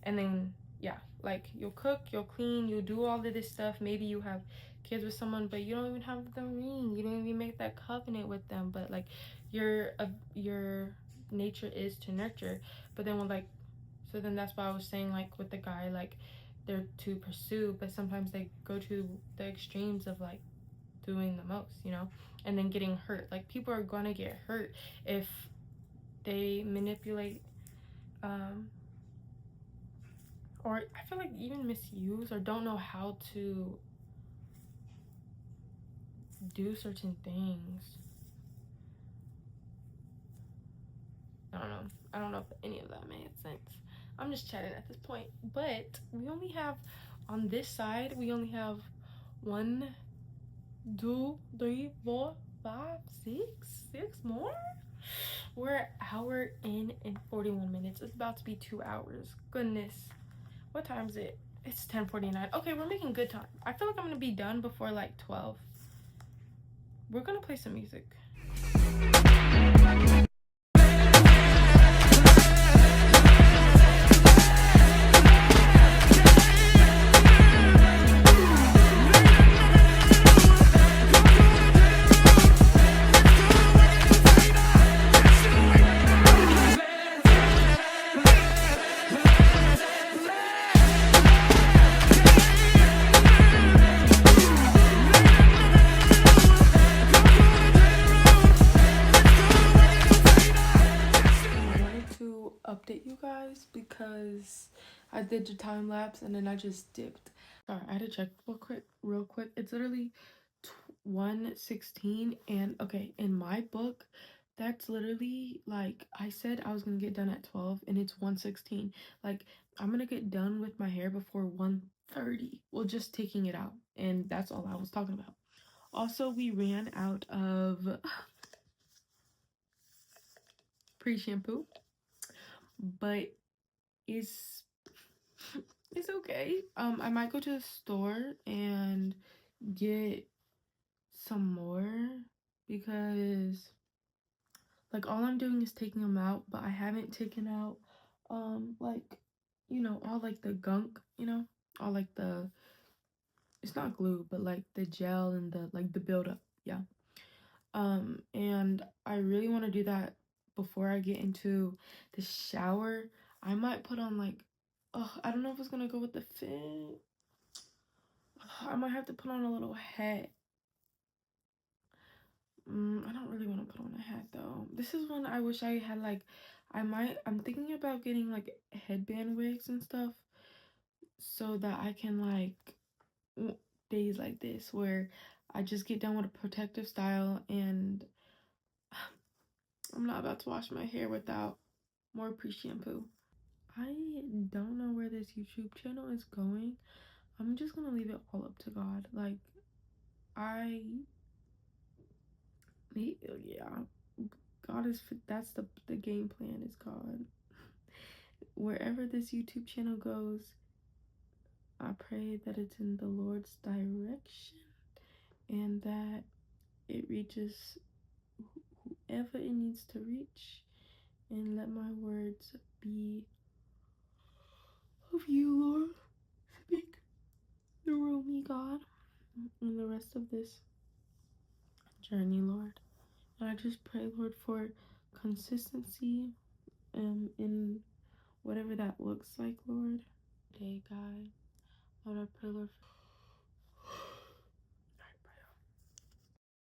[SPEAKER 1] and then yeah, like you'll cook, you'll clean, you'll do all of this stuff. Maybe you have kids with someone, but you don't even have the ring. You don't even make that covenant with them. But like your nature is to nurture. But then when like, so then that's why I was saying like with the guy, like they're to pursue, but sometimes they go to the extremes of like doing the most, you know, and then getting hurt. Like people are gonna get hurt if they manipulate, or I feel like even misuse or don't know how to do certain things. I don't know. I don't know if any of that made sense. I'm just chatting at this point. But we only have, on this side, we only have 1, 2, 3, 4, 5, 6 more. We're an hour in and 41 minutes. It's about to be 2 hours. Goodness. What time is it? It's 10:49. Okay, we're making good time. I feel like I'm gonna be done before like 12. We're gonna play some music. Update you guys because I did the time lapse and then I just dipped. Sorry, I had to check real quick. It's literally 1:16, and okay, in my book, that's literally like I said I was gonna get done at 12 and it's 1:16. Like I'm gonna get done with my hair before 1:30. Well, just taking it out, and that's all I was talking about. Also, we ran out of pre-shampoo, but it's it's okay. I might go to the store and get some more because like all I'm doing is taking them out, but I haven't taken out like all like the gunk, all like the, it's not glue, but like the gel and the like the buildup. Yeah. And I really want to do that before I get into the shower. I might put on like, oh, I don't know if it's gonna go with the fit. I might have to put on a little hat. I don't really want to put on a hat though. This is when I wish I had like, I'm thinking about getting like headband wigs and stuff so that I can like days like this where I just get done with a protective style and I'm not about to wash my hair without more pre-shampoo. I don't know where this YouTube channel is going. I'm just gonna leave it all up to God. Like yeah, God is, that's the game plan is God. Wherever this YouTube channel goes, I pray that it's in the Lord's direction and that it reaches whoever it needs to reach, and let my words be of you, Lord. Speak through me, God, in the rest of this journey, Lord. And I just pray, Lord, for consistency in whatever that looks like, Lord. Day, God. Lord, I pray, Lord,